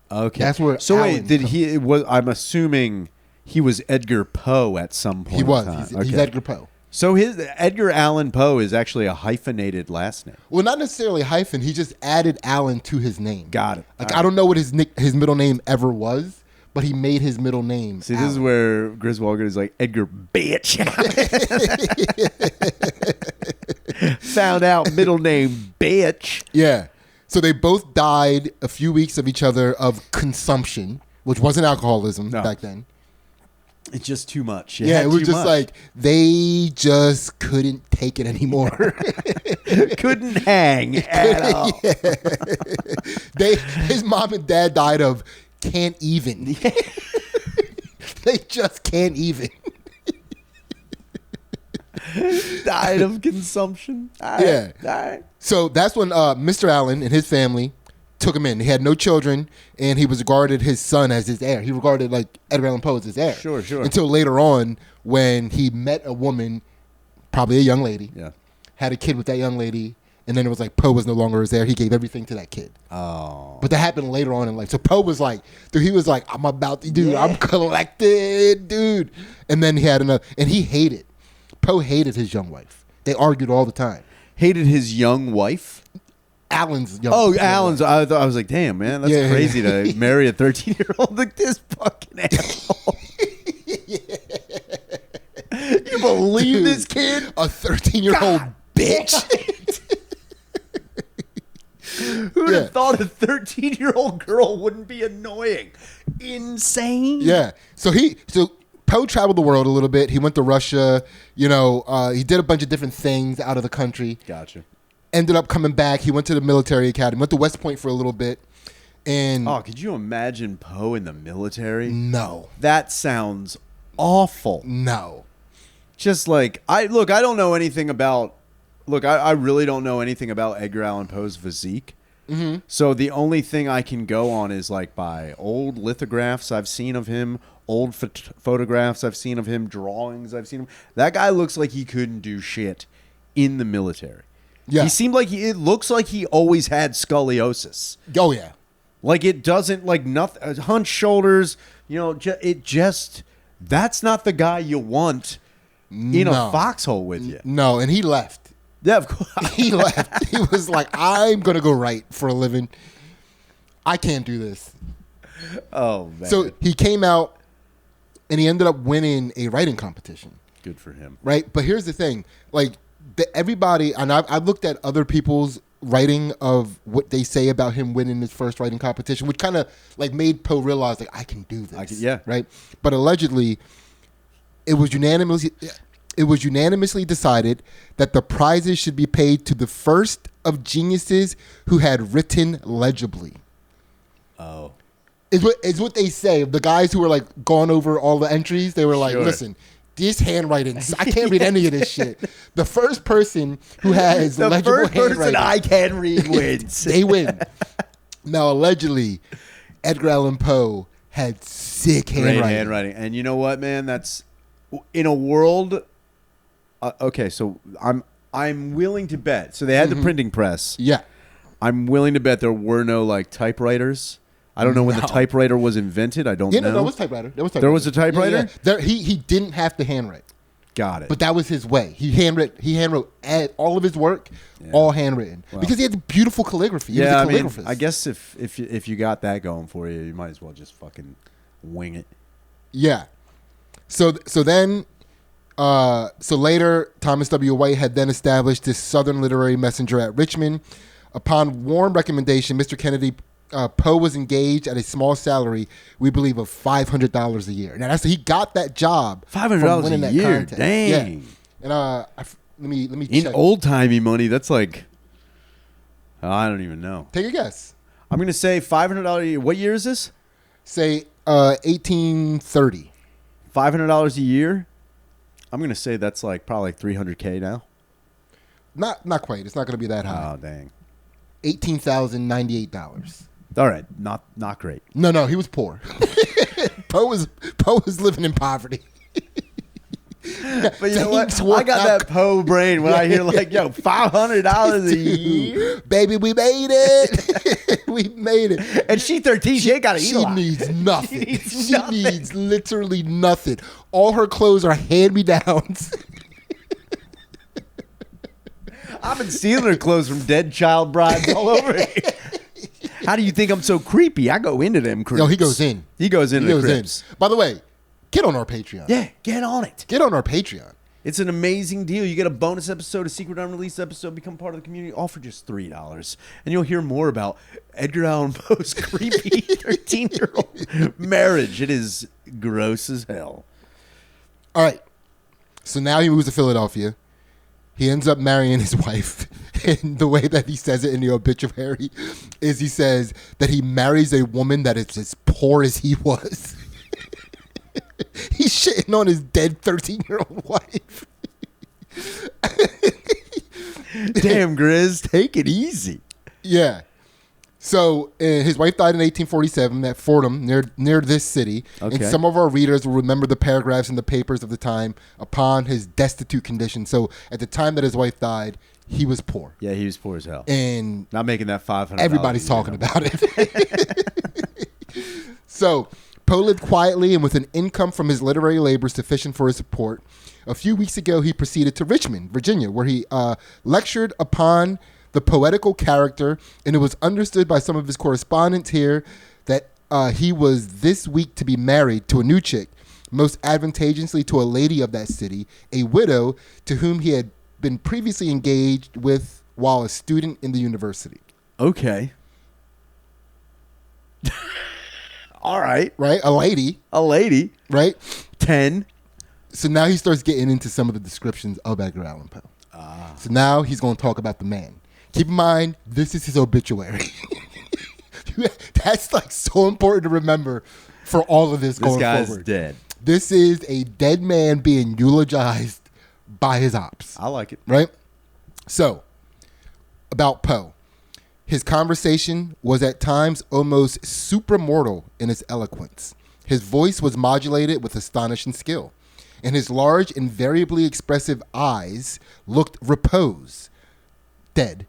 Okay. That's where. So Allen I'm assuming he was Edgar Poe at some point. He was. He's Edgar Poe. So his Edgar Allan Poe is actually a hyphenated last name. Well, not necessarily hyphen. He just added Allen to his name. Got it. Like I don't know what his middle name ever was, but he made his middle name. See, Allen. This is where Griswold is like, Edgar bitch. Found out middle name bitch. Yeah. So they both died a few weeks of each other of consumption, which wasn't alcoholism back then. It's just too much. It was just like they just couldn't take it anymore. Couldn't hang at all. Yeah. His mom and dad died of can't even. They just can't even. Died of consumption. All right. So that's when Mr. Allen and his family took him in. He had no children, and he was regarded his son as his heir. He regarded like Edgar Allan Poe as his heir. Sure. Until later on, when he met a woman, probably a young lady, had a kid with that young lady, And then it was like Poe was no longer there. He gave everything to that kid. Oh. But that happened later on in life. So Poe was like, dude, he was like, I'm about to, dude, I'm collected, dude. And then he had another, and he hated. Poe hated his young wife. They argued all the time. Hated his young wife? Alan's young Oh, wife. Alan's. I was like, damn, man, that's crazy to marry a 13-year-old like this fucking asshole. You believe this kid? A 13-year-old bitch. Who'd have thought a 13-year-old girl wouldn't be annoying? Insane. Yeah. So Poe traveled the world a little bit. He went to Russia. You know, he did a bunch of different things out of the country. Gotcha. Ended up coming back. He went to the military academy. Went to West Point for a little bit. And could you imagine Poe in the military? No. That sounds awful. No. Just like I don't know anything about. I really don't know anything about Edgar Allan Poe's physique. Mm-hmm. So the only thing I can go on is like by old lithographs I've seen of him, old photographs I've seen of him, drawings I've seen him. That guy looks like he couldn't do shit in the military. Yeah. He seemed like it looks like he always had scoliosis. Oh, yeah. Like it doesn't, like nothing, hunched shoulders, you know, that's not the guy you want in a foxhole with you. No, and he left. Yeah, of course. He left. He was like, I'm going to go write for a living. I can't do this. Oh, man. So he came out and he ended up winning a writing competition. Good for him. Right? But here's the thing. Like, everybody, and I've looked at other people's writing of what they say about him winning his first writing competition, which kind of like made Poe realize, like, I can do this. Right? But allegedly, it was unanimously decided that the prizes should be paid to the first of geniuses who had written legibly. Oh. Is what they say. The guys who were like gone over all the entries, they were like, listen, this handwriting, I can't read any of this shit. The first person who has legible handwriting. The first person I can read wins. They win. Now, allegedly, Edgar Allan Poe had sick handwriting. Great handwriting. And you know what, man? That's in a world... okay, so I'm willing to bet. So they had the printing press. Yeah. I'm willing to bet there were no like typewriters. I don't know when the typewriter was invented. I don't know. No, there was typewriter. There was a typewriter? Yeah. He didn't have to handwrite. Got it. But that was his way. He handwrote all of his work, all handwritten. Wow. Because he had beautiful calligraphy. He was a calligraphist. I guess if you got that going for you, you might as well just fucking wing it. Yeah. So later, Thomas W. White had then established this Southern literary messenger at Richmond. Upon warm recommendation, Mr. Kennedy Poe was engaged at a small salary, we believe, of $500 a year. Now he got that job. $500 a year, contest. dang. Yeah. And let me in check. old timey money. That's like, I don't even know. Take a guess. I'm gonna say $500 a year. What year is this? Say 1830. $500 a year. I'm gonna say that's like probably like $300K now. Not quite. It's not gonna be that high. Oh dang. $18,098. All right, not great. No, he was poor. Poe was living in poverty. But you know what? I got that Poe brain when I hear like, yo, $500 a year, baby, we made it. We made it. And she 13, she ain't got to eat a lot. She needs nothing. She needs literally nothing. All her clothes are hand-me-downs. I've been stealing her clothes from dead child brides all over here. How do you think I'm so creepy? I go into them cribs. No, he goes in. He goes into the cribs. By the way, get on our Patreon. Yeah, get on it. Get on our Patreon. It's an amazing deal. You get a bonus episode, a secret unreleased episode, become part of the community, all for just $3. And you'll hear more about Edgar Allan Poe's creepy 13-year-old marriage. It is gross as hell. All right. So now he moves to Philadelphia. He ends up marrying his wife. And the way that he says it in the obituary is he says that he marries a woman that is as poor as he was. He's shitting on his dead 13-year-old wife. Damn, Grizz, take it easy. Yeah. So his wife died in 1847 at Fordham, near this city. Okay. And some of our readers will remember the paragraphs in the papers of the time upon his destitute condition. So at the time that his wife died, he was poor. Yeah, he was poor as hell. And not making that $500. Everybody's talking about it. So Poe lived quietly and with an income from his literary labor sufficient for his support. A few weeks ago, he proceeded to Richmond, Virginia, where he lectured upon the poetical character, and it was understood by some of his correspondents here that he was this week to be married to a new chick, most advantageously to a lady of that city, a widow to whom he had been previously engaged with while a student in the university. Okay. All right. Right? A lady. Right? 10. So now he starts getting into some of the descriptions of Edgar Allan Poe. So now he's going to talk about the man. Keep in mind, this is his obituary. That's like so important to remember for all of this going forward. This guy's dead. This is a dead man being eulogized by his ops. I like it. Right? So, about Poe. His conversation was at times almost supremortal in its eloquence. His voice was modulated with astonishing skill, and his large, invariably expressive eyes looked repose, dead,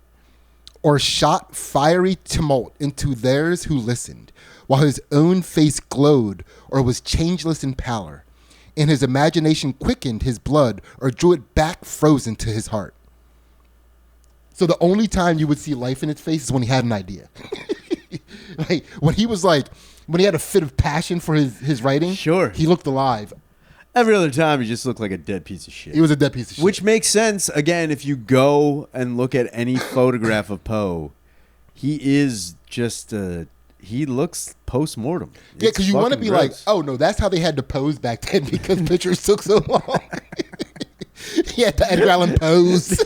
or shot fiery tumult into theirs who listened, while his own face glowed or was changeless in pallor, and his imagination quickened his blood or drew it back frozen to his heart. So the only time you would see life in his face is when he had an idea. Like when he had a fit of passion for his writing, sure, he looked alive. Every other time, he just looked like a dead piece of shit. He was a dead piece of shit. Which makes sense, again, if you go and look at any photograph of Poe, he is just he looks post-mortem. Yeah, because you want to be gross. Like, oh, no, that's how they had to pose back then because pictures took so long. He had the Edgar Allan pose.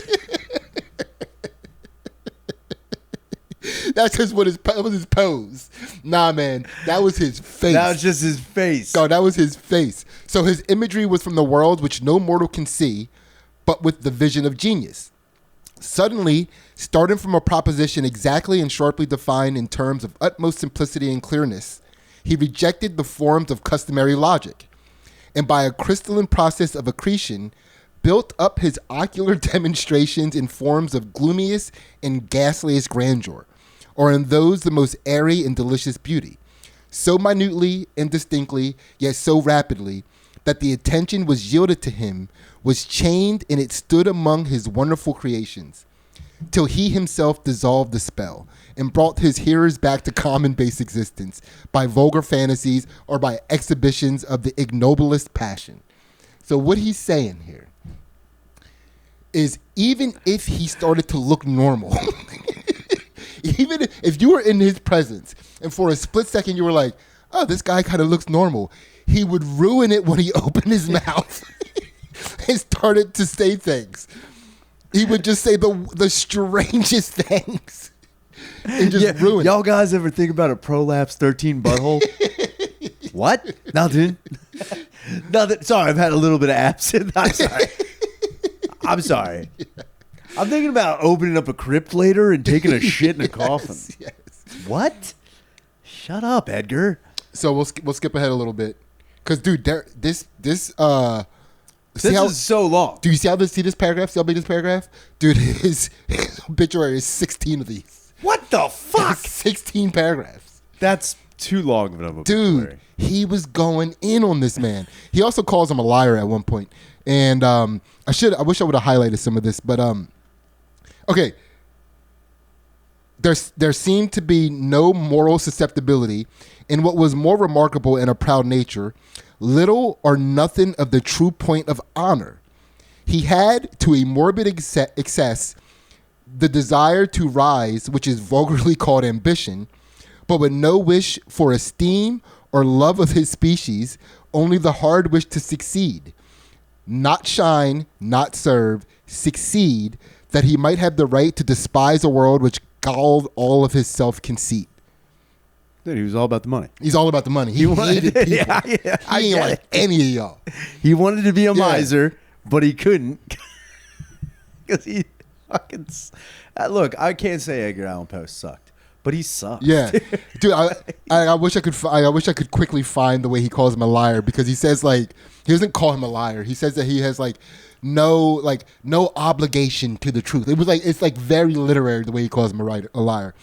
That's just what that was his pose. Nah, man, that was his face. That was just his face. No, that was his face. So his imagery was from the world which no mortal can see, but with the vision of genius. Suddenly, starting from a proposition exactly and sharply defined in terms of utmost simplicity and clearness, he rejected the forms of customary logic, and by a crystalline process of accretion, built up his ocular demonstrations in forms of gloomiest and ghastliest grandeur, or in those the most airy and delicious beauty, so minutely and distinctly, yet so rapidly, that the attention was yielded to him, was chained, and it stood among his wonderful creations, till he himself dissolved the spell, and brought his hearers back to common base existence, by vulgar fantasies, or by exhibitions of the ignoblest passion. So what he's saying here is even if he started to look normal, even if you were in his presence and for a split second you were like, oh, this guy kind of looks normal, he would ruin it when he opened his mouth and started to say things. He would just say the strangest things and just ruin y'all guys ever think about a prolapse 13 butthole? What? Nothing. Nothing. Sorry, I've had a little bit of absinthe. I'm sorry. I'm thinking about opening up a crypt later and taking a shit in a coffin. Yes. What? Shut up, Edgar. So we'll skip ahead a little bit, because dude, this is so long. Do you see this paragraph? See how big this paragraph? Dude, his obituary is 16 of these. What the fuck? 16 paragraphs. That's too long of an obituary. Dude, he was going in on this man. He also calls him a liar at one point. And I wish I would have highlighted some of this, but okay. There seemed to be no moral susceptibility in what was more remarkable in a proud nature, little or nothing of the true point of honor. He had, to a morbid excess, the desire to rise, which is vulgarly called ambition, but with no wish for esteem or love of his species, only the hard wish to succeed. Not shine, not serve, succeed, that he might have the right to despise a world which galled all of his self-conceit. Dude, he was all about the money. He's all about the money. He hated people. He ain't like any of y'all. He wanted to be a miser, but he couldn't. Because he fucking... Look, I can't say Edgar Allan Poe sucked. but he sucks. Yeah, dude. I wish I could. I wish I could quickly find the way he calls him a liar, because he says like he doesn't call him a liar. He says that he has no obligation to the truth. It's like very literary the way he calls him a liar.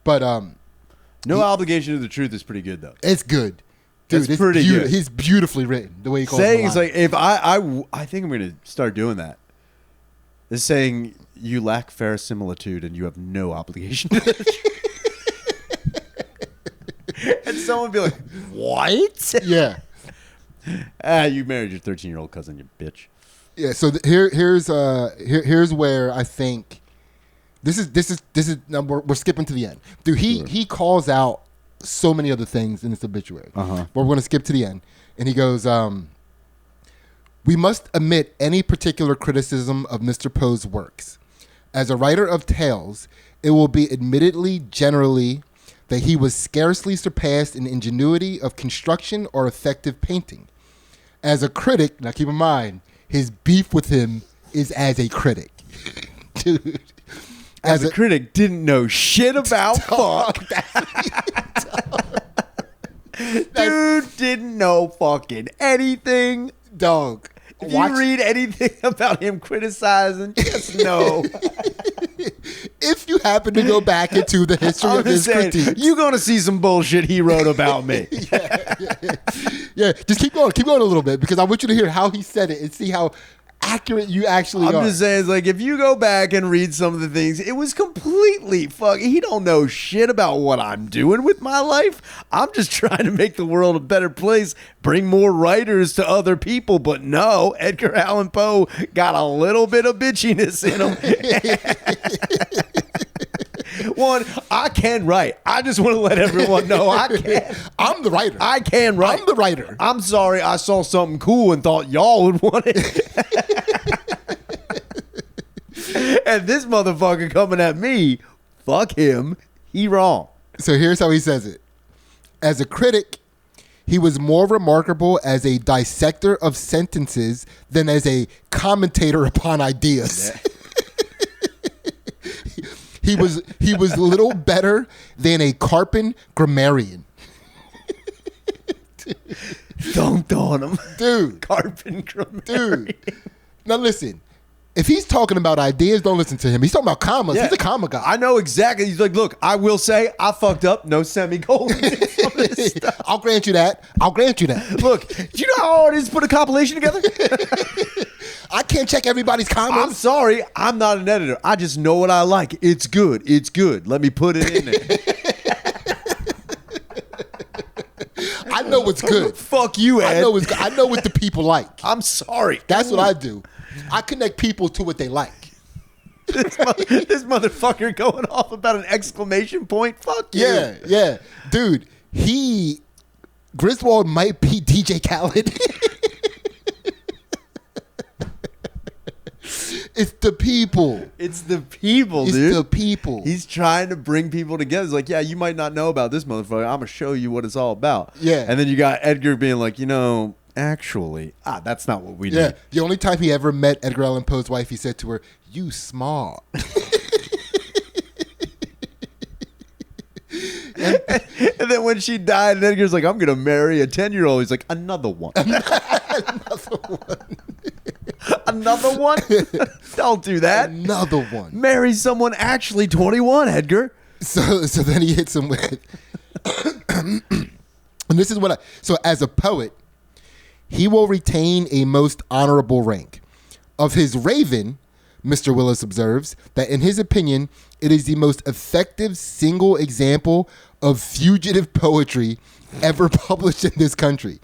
But no obligation to the truth is pretty good though. It's good. Dude, it's pretty good. He's beautifully written the way he calls him a liar. Saying like if I think I'm going to start doing that. Is saying you lack verisimilitude and you have no obligation to the truth. And someone would be like, what? Yeah. You married your 13-year-old cousin, you bitch. Yeah, so here's where I think this is now we're skipping to the end. Dude, he calls out so many other things in this obituary. But we're going to skip to the end. And he goes, we must omit any particular criticism of Mr. Poe's works. As a writer of tales, it will be admittedly generally that he was scarcely surpassed in ingenuity of construction or effective painting. As a critic, now keep in mind, his beef with him is as a critic. Dude. As a critic, didn't know shit about fuck. Dude didn't know fucking anything. Dog. If you read anything about him criticizing, just know. If you happen to go back into the history of his critiques, you're going to see some bullshit he wrote about me. Yeah, just keep going a little bit, because I want you to hear how he said it and see how accurate you actually are. I'm just saying, it's like, if you go back and read some of the things, it was completely fucking, he don't know shit about what I'm doing with my life. I'm just trying to make the world a better place, bring more writers to other people. But no, Edgar Allan Poe got a little bit of bitchiness in him. One, I can write. I just want to let everyone know I can. I'm the writer. I can write. I'm the writer. I'm sorry I saw something cool and thought y'all would want it. And this motherfucker coming at me, fuck him. He wrong. So here's how he says it. As a critic, he was more remarkable as a dissector of sentences than as a commentator upon ideas. Yeah. He was little better than a Carpin grammarian. Don't on him. Dude. Carpin grammarian. Dude. Now listen. If he's talking about ideas, don't listen to him. He's talking about commas. Yeah. He's a comma guy. I know exactly. He's like, look, I will say I fucked up. No semicolons. I'll grant you that. Look, do you know how hard it is to put a compilation together? I can't check everybody's comments. I'm sorry. I'm not an editor. I just know what I like. It's good. It's good. Let me put it in there. I know what's good. Fuck you, Ed. I know what the people like. I'm sorry. That's what I do. I connect people to what they like. This motherfucker going off about an exclamation point. Fuck you. Yeah. Dude, Griswold might be DJ Khaled. It's the people. Dude. It's the people. He's trying to bring people together. It's like, yeah, you might not know about this motherfucker. I'm going to show you what it's all about. Yeah. And then you got Edgar being like, actually, that's not what we do. Yeah. The only time he ever met Edgar Allan Poe's wife, he said to her, "You smart." And then when she died, and Edgar's like, "I'm going to marry a 10-year-old." He's like, "Another one." Another one? Don't do that. Another one. Marry someone actually 21, Edgar. So then he hits him with, and this is what so as a poet, he will retain a most honorable rank. Of his Raven, Mr. Willis observes that in his opinion, it is the most effective single example of fugitive poetry ever published in this country.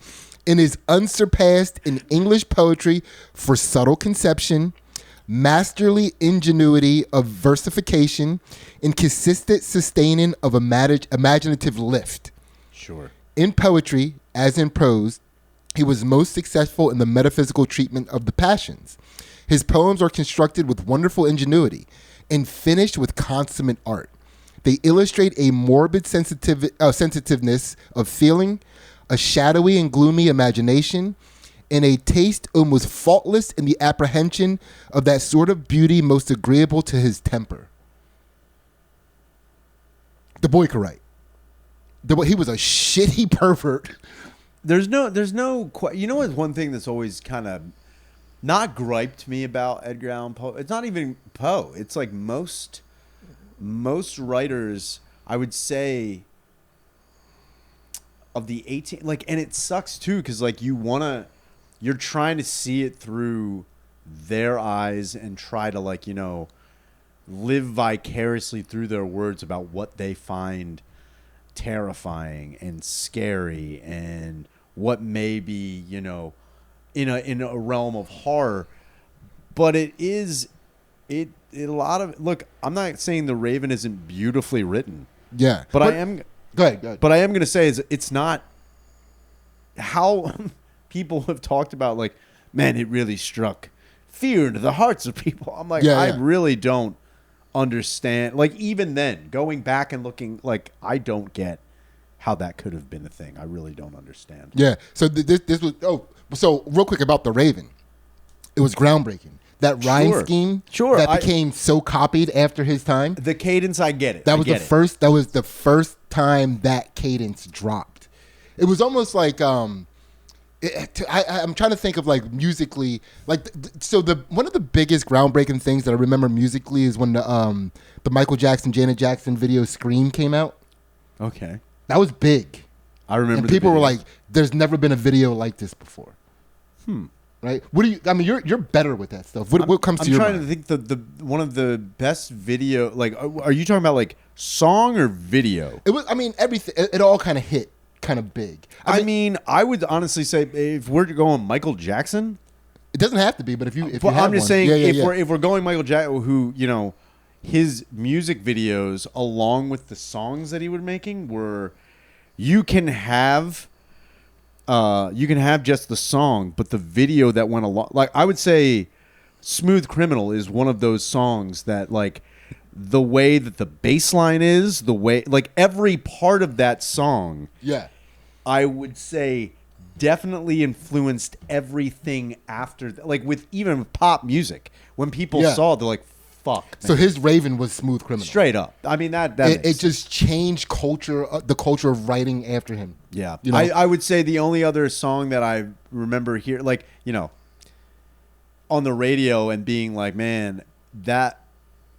And is unsurpassed in English poetry for subtle conception, masterly ingenuity of versification, and consistent sustaining of imaginative lift. Sure. In poetry, as in prose, he was most successful in the metaphysical treatment of the passions. His poems are constructed with wonderful ingenuity and finished with consummate art. They illustrate a morbid sensitiveness of feeling, a shadowy and gloomy imagination, and a taste almost faultless in the apprehension of that sort of beauty most agreeable to his temper. The boy could write. He was a shitty pervert. There's no, you know what? One thing that's always kind of not griped me about Edgar Allan Poe. It's not even Poe. It's like most writers, I would say, of the 18, like, and it sucks too, because like you're trying to see it through their eyes and try to, like, you know, live vicariously through their words about what they find terrifying and scary and what may be, you know, in a realm of horror. But it a lot of, look, I'm not saying The Raven isn't beautifully written. Yeah. But I am go ahead. But I am going to say it's not how people have talked about, like, man, it really struck fear into the hearts of people. I'm like, I really don't understand. Like, even then, going back and looking, like, I don't get how that could have been a thing. I really don't understand. Yeah. So this was, so real quick about The Raven. It was groundbreaking. That rhyme scheme that became so copied after his time. The cadence, I get it. That was the first time that cadence dropped. It was almost like I'm trying to think of, like, musically, like, so one of the biggest groundbreaking things that I remember musically is when the Michael Jackson, Janet Jackson video "Scream" came out. Okay, that was big. I remember. And people were like, "There's never been a video like this before." Right? What do you? I mean, you're better with that stuff. What comes to your mind? I'm trying to think the one of the best video. Like, are you talking about, like, song or video? It was. I mean, everything. It all kind of hit kind of big. I mean, I would honestly say, if we're going Michael Jackson, it doesn't have to be, but if you have I'm just saying, if we're going Michael Jackson, who, you know, his music videos along with the songs that he was making were, you can have just the song, but the video that went along, like, I would say Smooth Criminal is one of those songs that, like, the way that the bass line is, the way, like, every part of that song, I would say definitely influenced everything after, like, with even pop music. When people saw it, they're like, fuck, man. So his Raven was Smooth Criminal. Straight up. I mean, it just changed culture, the culture of writing after him. Yeah. You know? I would say the only other song that I remember here, like, you know, on the radio and being like, man, that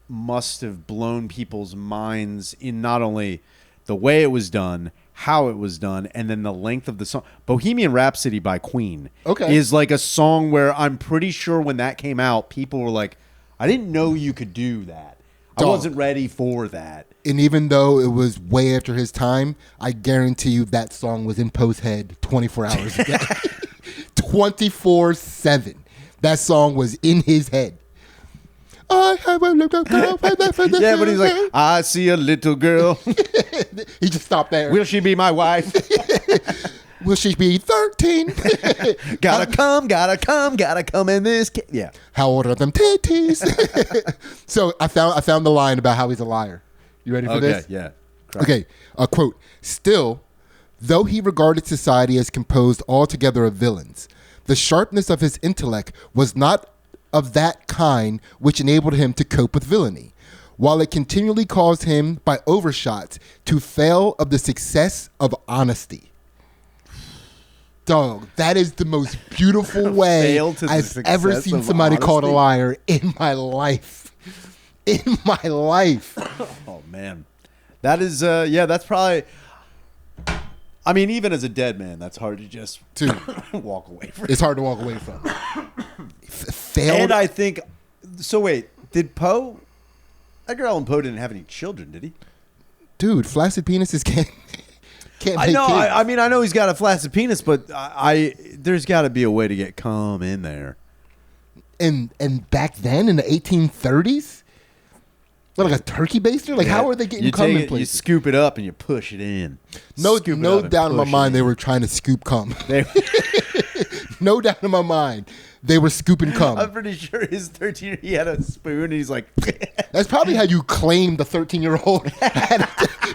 must have blown people's minds in not only the way it was done, how it was done, and then the length of the song. Bohemian Rhapsody by Queen is like a song where I'm pretty sure when that came out, people were like, I didn't know you could do that. I wasn't ready for that. And even though it was way after his time, I guarantee you that song was in Poe's head 24 hours a day. 24/7. That song was in his head. I have a little girl. Yeah, but he's like, I see a little girl. He just stopped there. Will she be my wife? Will she be 13? Gotta come in this. Yeah. How old are them titties? So I found the line about how he's a liar. You ready for this? Yeah. Okay. Quote, still, though he regarded society as composed altogether of villains, the sharpness of his intellect was not of that kind which enabled him to cope with villainy, while it continually caused him, by overshots, to fail of the success of honesty. Dog, that is the most beautiful way I've ever seen somebody called a liar in my life. In my life. Oh, man. That is, that's probably... I mean, even as a dead man, that's hard to just walk away from. It's hard to walk away from. And I think... So, wait. Did Poe... Edgar Allan Poe didn't have any children, did he? Dude, flaccid penises can't I know. I mean, I know he's got a flaccid penis, but there's got to be a way to get cum in there. And back then, in the 1830s? What, like a turkey baster? Like, how are they getting cum in places? You scoop it up and you push it in. No doubt in my mind they were trying to scoop cum. No doubt in my mind they were scooping cum. I'm pretty sure his 13-year he had a spoon and he's like... That's probably how you claim the 13-year-old.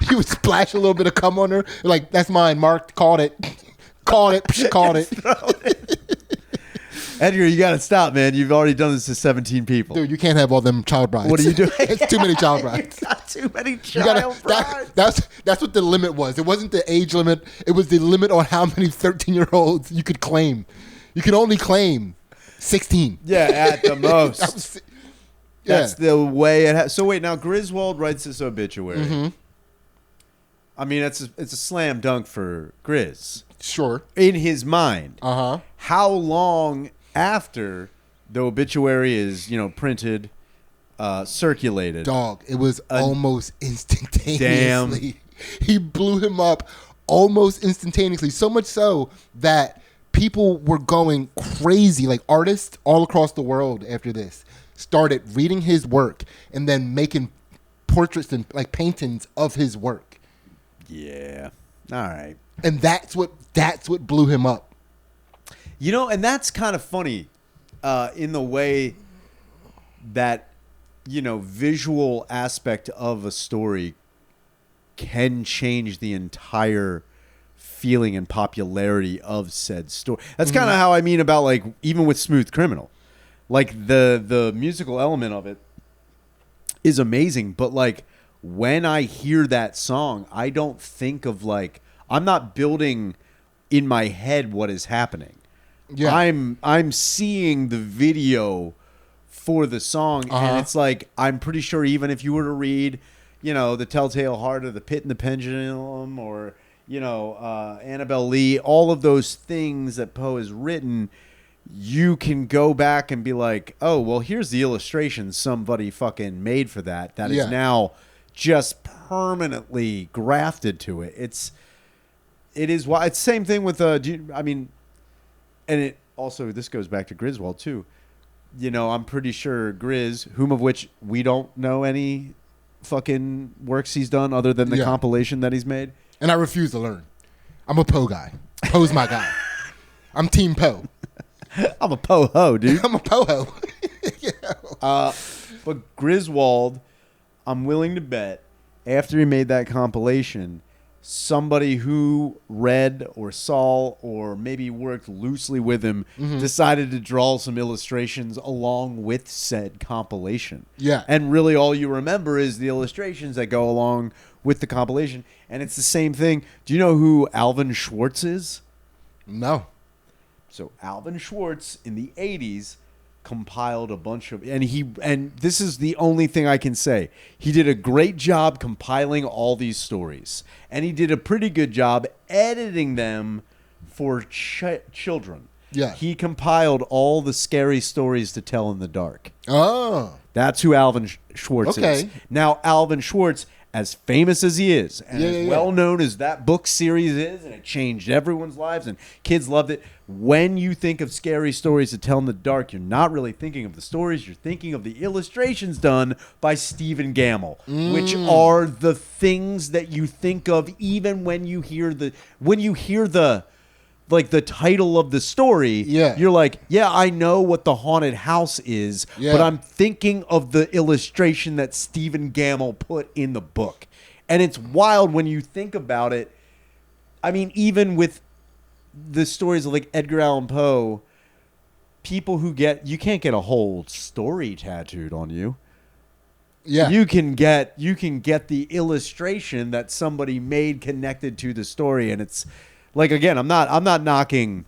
He would splash a little bit of cum on her. Like, that's mine, Mark. Caught it. Caught it. Edgar, you got to stop, man. You've already done this to 17 people. Dude, you can't have all them child brides. What are you doing? It's too many child brides. Too many child brides. That's what the limit was. It wasn't the age limit. It was the limit on how many 13-year-olds you could claim. You could only claim 16. Yeah, at the most. That's the way it has. So wait, now Griswold writes this obituary. Mm-hmm. I mean, it's a slam dunk for Grizz. Sure. In his mind. Uh-huh. How long after the obituary is, printed, circulated? Dog, it was almost instantaneously. Damn. He blew him up almost instantaneously. So much so that people were going crazy. Like artists all across the world after this started reading his work and then making portraits and like paintings of his work. Yeah. All right. And that's what blew him up. And that's kind of funny in the way that, visual aspect of a story can change the entire feeling and popularity of said story. That's kind of how I mean about, like, even with Smooth Criminal. Like, the musical element of it is amazing, but, like, when I hear that song, I don't think of, like, I'm not building in my head what is happening. Yeah. I'm seeing the video for the song, and it's like, I'm pretty sure even if you were to read, The Telltale Heart or The Pit and the Pendulum or, Annabelle Lee, all of those things that Poe has written, you can go back and be like, oh, well, here's the illustration somebody fucking made for that is now just permanently grafted to it. It's the same thing with and it also, this goes back to Griswold too. I'm pretty sure Grizz, whom of which we don't know any fucking works he's done other than the compilation that he's made. And I refuse to learn. I'm a Poe guy. Poe's my guy. I'm Team Poe. I'm a Poe-ho, dude. I'm a Poe-ho. But Griswold, I'm willing to bet, after he made that compilation, somebody who read or saw or maybe worked loosely with him decided to draw some illustrations along with said compilation. Yeah. And really all you remember is the illustrations that go along with the compilation. And it's the same thing. Do you know who Alvin Schwartz is? No. So Alvin Schwartz in the 80s compiled a bunch of, and this is the only thing I can say. He did a great job compiling all these stories, and he did a pretty good job editing them for children. Yeah. He compiled all the scary stories to tell in the dark. Oh. That's who Alvin Schwartz is. Now, Alvin Schwartz, as famous as he is, and as well known as that book series is, and it changed everyone's lives, and kids loved it. When you think of scary stories to tell in the dark, you're not really thinking of the stories. You're thinking of the illustrations done by Stephen Gammell, which are the things that you think of even when you hear the title of the story. Yeah. You're like, yeah, I know what the haunted house is, but I'm thinking of the illustration that Stephen Gammell put in the book. And it's wild when you think about it. I mean, even with the stories of like Edgar Allan Poe, people who you can't get a whole story tattooed on you. Yeah. You can get the illustration that somebody made connected to the story, and it's like, again, I'm not knocking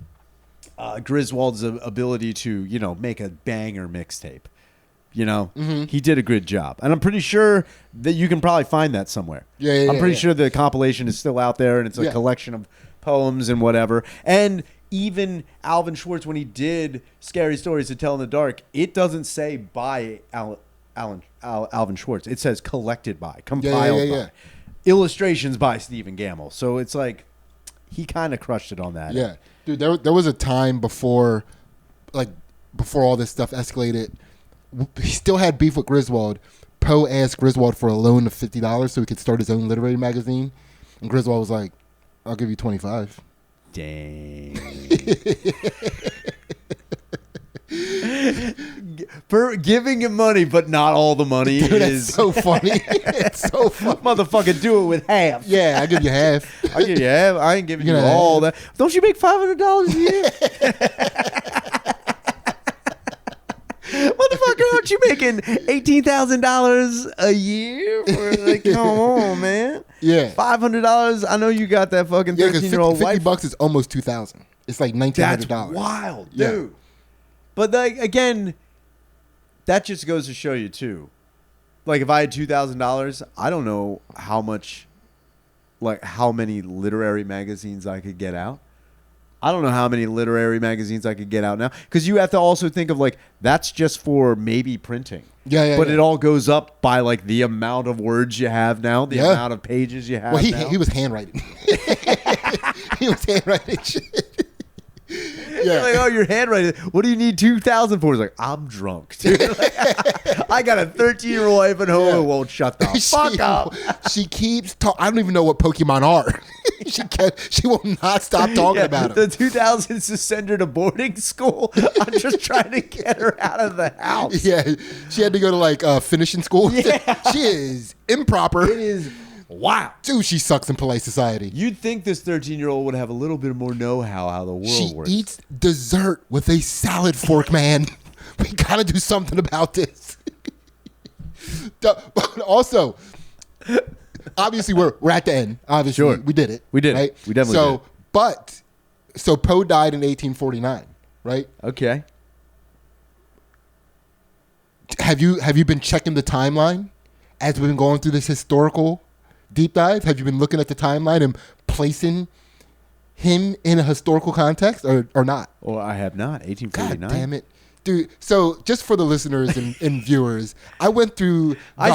Griswold's ability to, make a banger mixtape. He did a good job, and I'm pretty sure that you can probably find that somewhere. I'm pretty sure the compilation is still out there, and it's a collection of poems and whatever. And even Alvin Schwartz, when he did Scary Stories to Tell in the Dark, it doesn't say by Alvin Schwartz. It says collected by, compiled by, illustrations by Stephen Gammell. So it's like he kind of crushed it on that. Yeah, dude. There was a time before all this stuff escalated. He still had beef with Griswold. Poe asked Griswold for a loan of $50 so he could start his own literary magazine, and Griswold was like, "I'll give you 25." Dang. For giving him money, but not all the money. Dude, is so funny. It's so funny. Motherfucker, do it with half. Yeah, I give you half. I give you half. I ain't giving you all that. Don't you make $500 a year? Motherfucker, aren't What you making $18,000 a year for? Like, come on, man. Yeah. $500. I know you got that fucking 13-year-old wife. $50 is almost $2,000. It's like $1,900. That's wild, dude. But like again, that just goes to show you too. Like if I had $2,000, I don't know how much, like how many literary magazines I could get out. I don't know how many literary magazines I could get out now, because you have to also think of like that's just for maybe printing. But it all goes up by like the amount of words you have now, the amount of pages you have. Well, now. he was handwriting. He was handwriting shit. Yeah. Like, oh, you're handwriting. What do you need 2,000 for? He's like, I'm drunk, dude. Like, I got a 13-year-old wife at home who won't shut the fuck up. She keeps talking. I don't even know what Pokemon are. She will not stop talking about them. The 2000s to send her to boarding school. I'm just trying to get her out of the house. Yeah, she had to go to like finishing school. Yeah. She is improper. It is. Wow. Dude, she sucks in polite society. You'd think this 13-year-old would have a little bit more know-how how the world works. She eats dessert with a salad fork, man. We gotta do something about this. Also, obviously we're at the end. Obviously, sure. We did it. We did. Right? We definitely did. So Poe died in 1849, right? Okay. Have you been checking the timeline as we've been going through this historical deep dive? Have you been looking at the timeline and placing him in a historical context or not? Well, I have not. 1849. God damn it. Dude, so just for the listeners and viewers, I went through I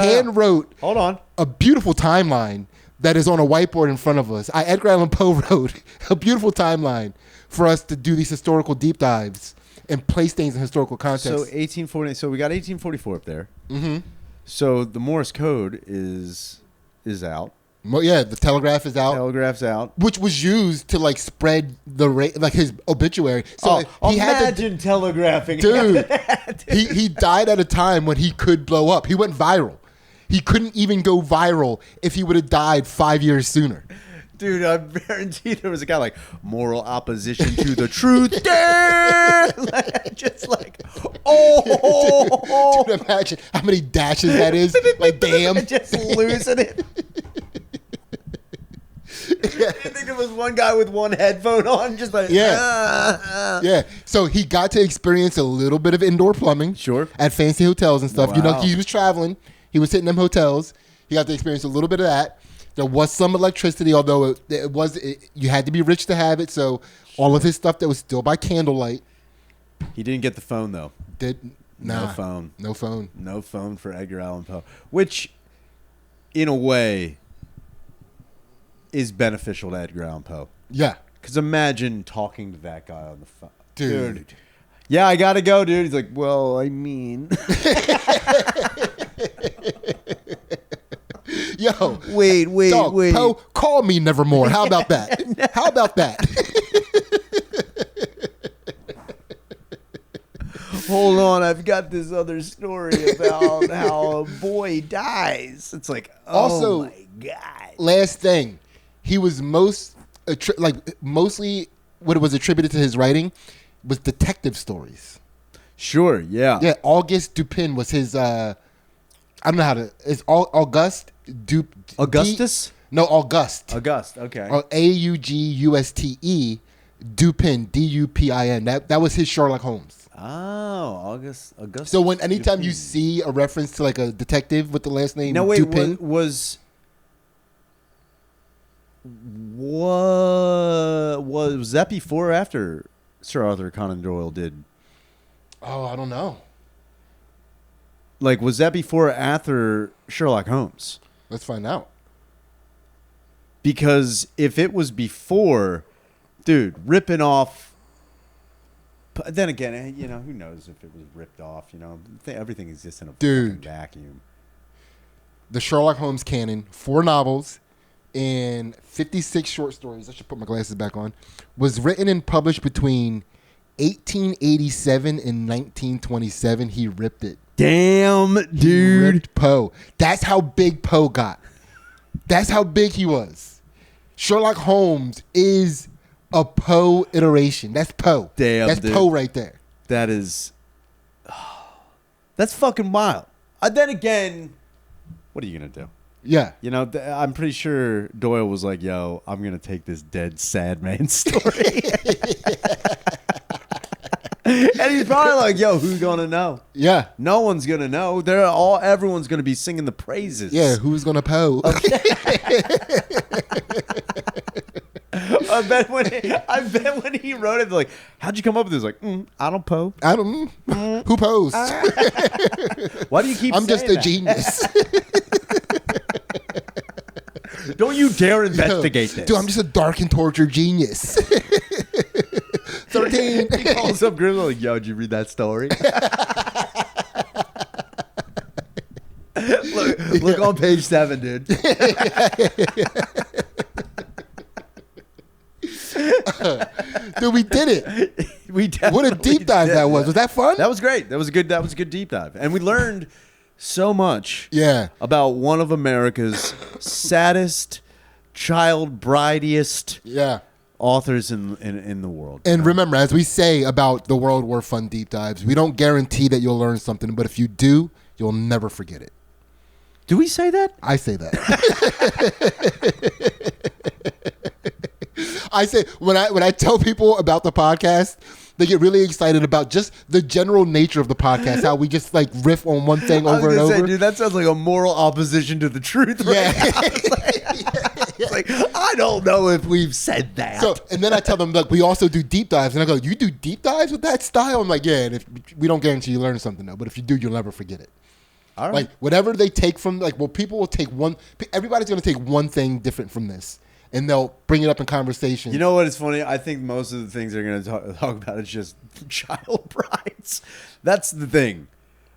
hand wrote Hold on. a beautiful timeline that is on a whiteboard in front of us. Edgar Allan Poe wrote a beautiful timeline for us to do these historical deep dives and place things in historical context. So 1840. So we got 1844 up there. Mm-hmm. So the Morse code is out. Yeah, the telegraph is out. Telegraph's out. Which was used to like spread the like his obituary. So he imagine telegraphing. Dude, he died at a time when he could blow up. He went viral. He couldn't even go viral if he would have died 5 years sooner. Dude, I guarantee there was a guy like moral opposition to the truth. Just like, Dude, imagine how many dashes that is. Like, damn. Just losing it. I think there was one guy with one headphone on, just like, yeah. So he got to experience a little bit of indoor plumbing. Sure. At fancy hotels and stuff. Wow. You know, he was traveling. He was hitting them hotels. He got to experience a little bit of that. There was some electricity, although you had to be rich to have it. So all of his stuff that was still by candlelight. He didn't get the phone though. No phone. No phone. No phone for Edgar Allan Poe, which, in a way, is beneficial to Edgar Allan Poe. Yeah. Because imagine talking to that guy on the phone, dude. Yeah, I gotta go, dude. He's like, well, I mean. Yo, wait, dog, Poe, call me nevermore. How about that? How about that? Hold on, I've got this other story about how a boy dies. It's like, oh my God. Last thing, he was mostly what was attributed to his writing was detective stories. Sure, yeah. Yeah, Auguste Dupin was his, I don't know how to, it's Augustus? No, Auguste. Auguste, okay. Or Auguste, Dupin, Dupin. That was his Sherlock Holmes. Oh, Auguste. So anytime you see a reference to like a detective with the last name Dupin. Was that before or after Sir Arthur Conan Doyle did? Oh, I don't know. Like, was that before or after Sherlock Holmes? Let's find out. Because if it was before, dude, ripping off. Then again, you know, who knows if it was ripped off? You know, everything exists in a fucking vacuum. The Sherlock Holmes canon, 4 novels and 56 short stories. I should put my glasses back on. Was written and published between 1887 and 1927. He ripped it. Damn, dude. He ripped Poe. That's how big Poe got. That's how big he was. Sherlock Holmes is a Poe iteration. That's Poe. Damn, that's dude. Poe right there. That is That's fucking wild. Then again, what are you gonna do? Yeah. You know, I'm pretty sure Doyle was like, "Yo, I'm gonna take this dead sad man story," and he's probably like, "Yo, who's gonna know? Yeah. No one's gonna know. Everyone's gonna be singing the praises." Yeah. Who's gonna Poe? I bet when he wrote it, like, how'd you come up with this? Like, I don't Poe. I don't. Who posed? Why do you keep? I'm just a that? genius. Don't you dare investigate this, dude. I'm just a dark and tortured genius. 13. He calls up Griswold like, "Yo, did you read that story?" look on page 7, dude. Dude, we did it. We what a deep dive that was. Was that fun? That was great. That was a good deep dive, and we learned so much. Yeah. About one of America's saddest, child brideiest. Yeah. Authors in the world. And remember, as we say about the World War Fun deep dives, we don't guarantee that you'll learn something, but if you do, you'll never forget it. Do we say that? I say that. I say when I tell people about the podcast, they get really excited about just the general nature of the podcast, how we just like riff on one thing over and over. Dude, that sounds like a moral opposition to the truth. Right Yeah. It's like, I don't know if we've said that. So, and then I tell them, look, we also do deep dives. And I go, you do deep dives with that style? I'm like, yeah, and if we don't guarantee you learn something, though. But if you do, you'll never forget it. All right. Like, whatever they take from, like, well, people will take everybody's going to take one thing different from this. And they'll bring it up in conversation. You know what is funny? I think most of the things they're going to talk about is just child brides. That's the thing.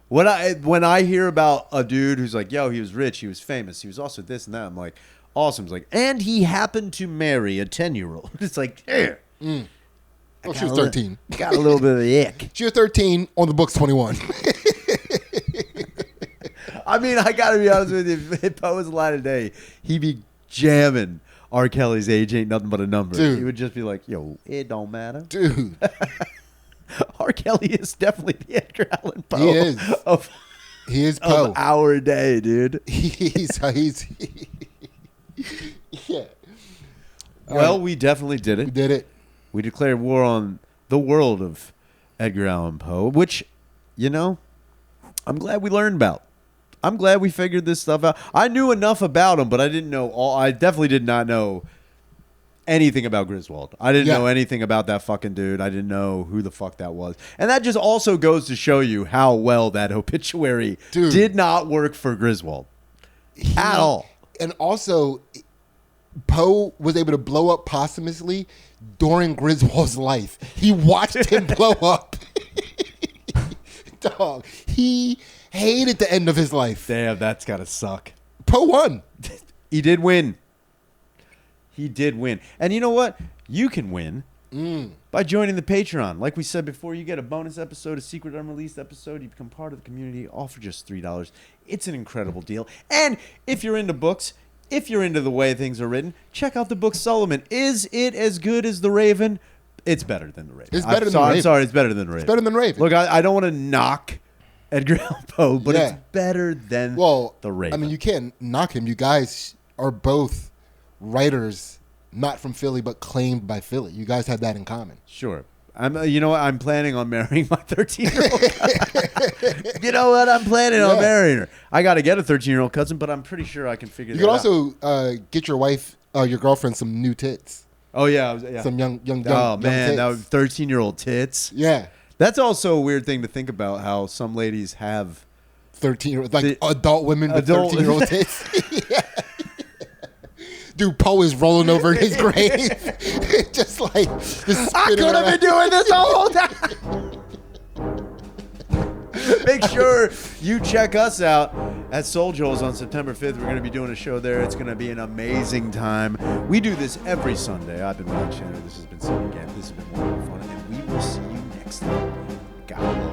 When I hear about a dude who's like, yo, he was rich, he was famous, he was also this and that, I'm like, awesome. It's like, and he happened to marry a 10-year-old. It's like, yeah. Oh, she was 13. Got a little bit of the ick. She was 13, on the books 21. I mean, I got to be honest with you. If Poe was alive today, he'd be jamming R. Kelly's Age Ain't Nothing But a Number. Dude. He would just be like, yo, it don't matter. Dude. R. Kelly is definitely the Edgar Allan Poe. He is. He is Poe. Of our day, dude. He's yeah. Well, we definitely did it. We did it. We declared war on the world of Edgar Allan Poe, which, you know, I'm glad we learned about. I'm glad we figured this stuff out. I knew enough about him, but I didn't know all. I definitely did not know anything about Griswold. I didn't know anything about that fucking dude. I didn't know who the fuck that was. And that just also goes to show you how well that obituary did not work for Griswold at all. And also, Poe was able to blow up posthumously during Griswold's life. He watched him blow up. Dog, he hated the end of his life. Damn, that's gotta suck. Poe won. He did win. He did win. And you know what? You can win by joining the Patreon. Like we said before, you get a bonus episode, a secret unreleased episode. You become part of the community, all for just $3. It's an incredible deal. And if you're into books, if you're into the way things are written, check out the book Solomon. Is it as good as The Raven? It's better than The Raven. It's better than The Raven. I'm sorry, it's better than The Raven. It's better than Raven. Look, I don't want to knock Edgar Allan Poe, but it's better than The Raven. I mean, you can't knock him. You guys are both writers, not from Philly, but claimed by Philly. You guys have that in common. Sure. You know what? I'm planning on marrying my 13-year-old. You know what? I'm planning on marrying her. I got to get a 13-year-old cousin, but I'm pretty sure I can figure that out. You can also get your wife, your girlfriend, some new tits. Oh yeah. Some young. Oh man, tits. that was 13-year-old tits. Yeah. That's also a weird thing to think about. How some ladies have 13-year-old, like adult women with 13-year-old tits. Dude, Poe is rolling over in his grave, just like I could have been doing this the whole time. Make sure you check us out at Soul Joel's on September 5th. We're going to be doing a show there. It's going to be an amazing time. We do this every Sunday. I've been watching it. This has been Sidney Gantt. This has been wonderful fun, and we will see you next time. God bless.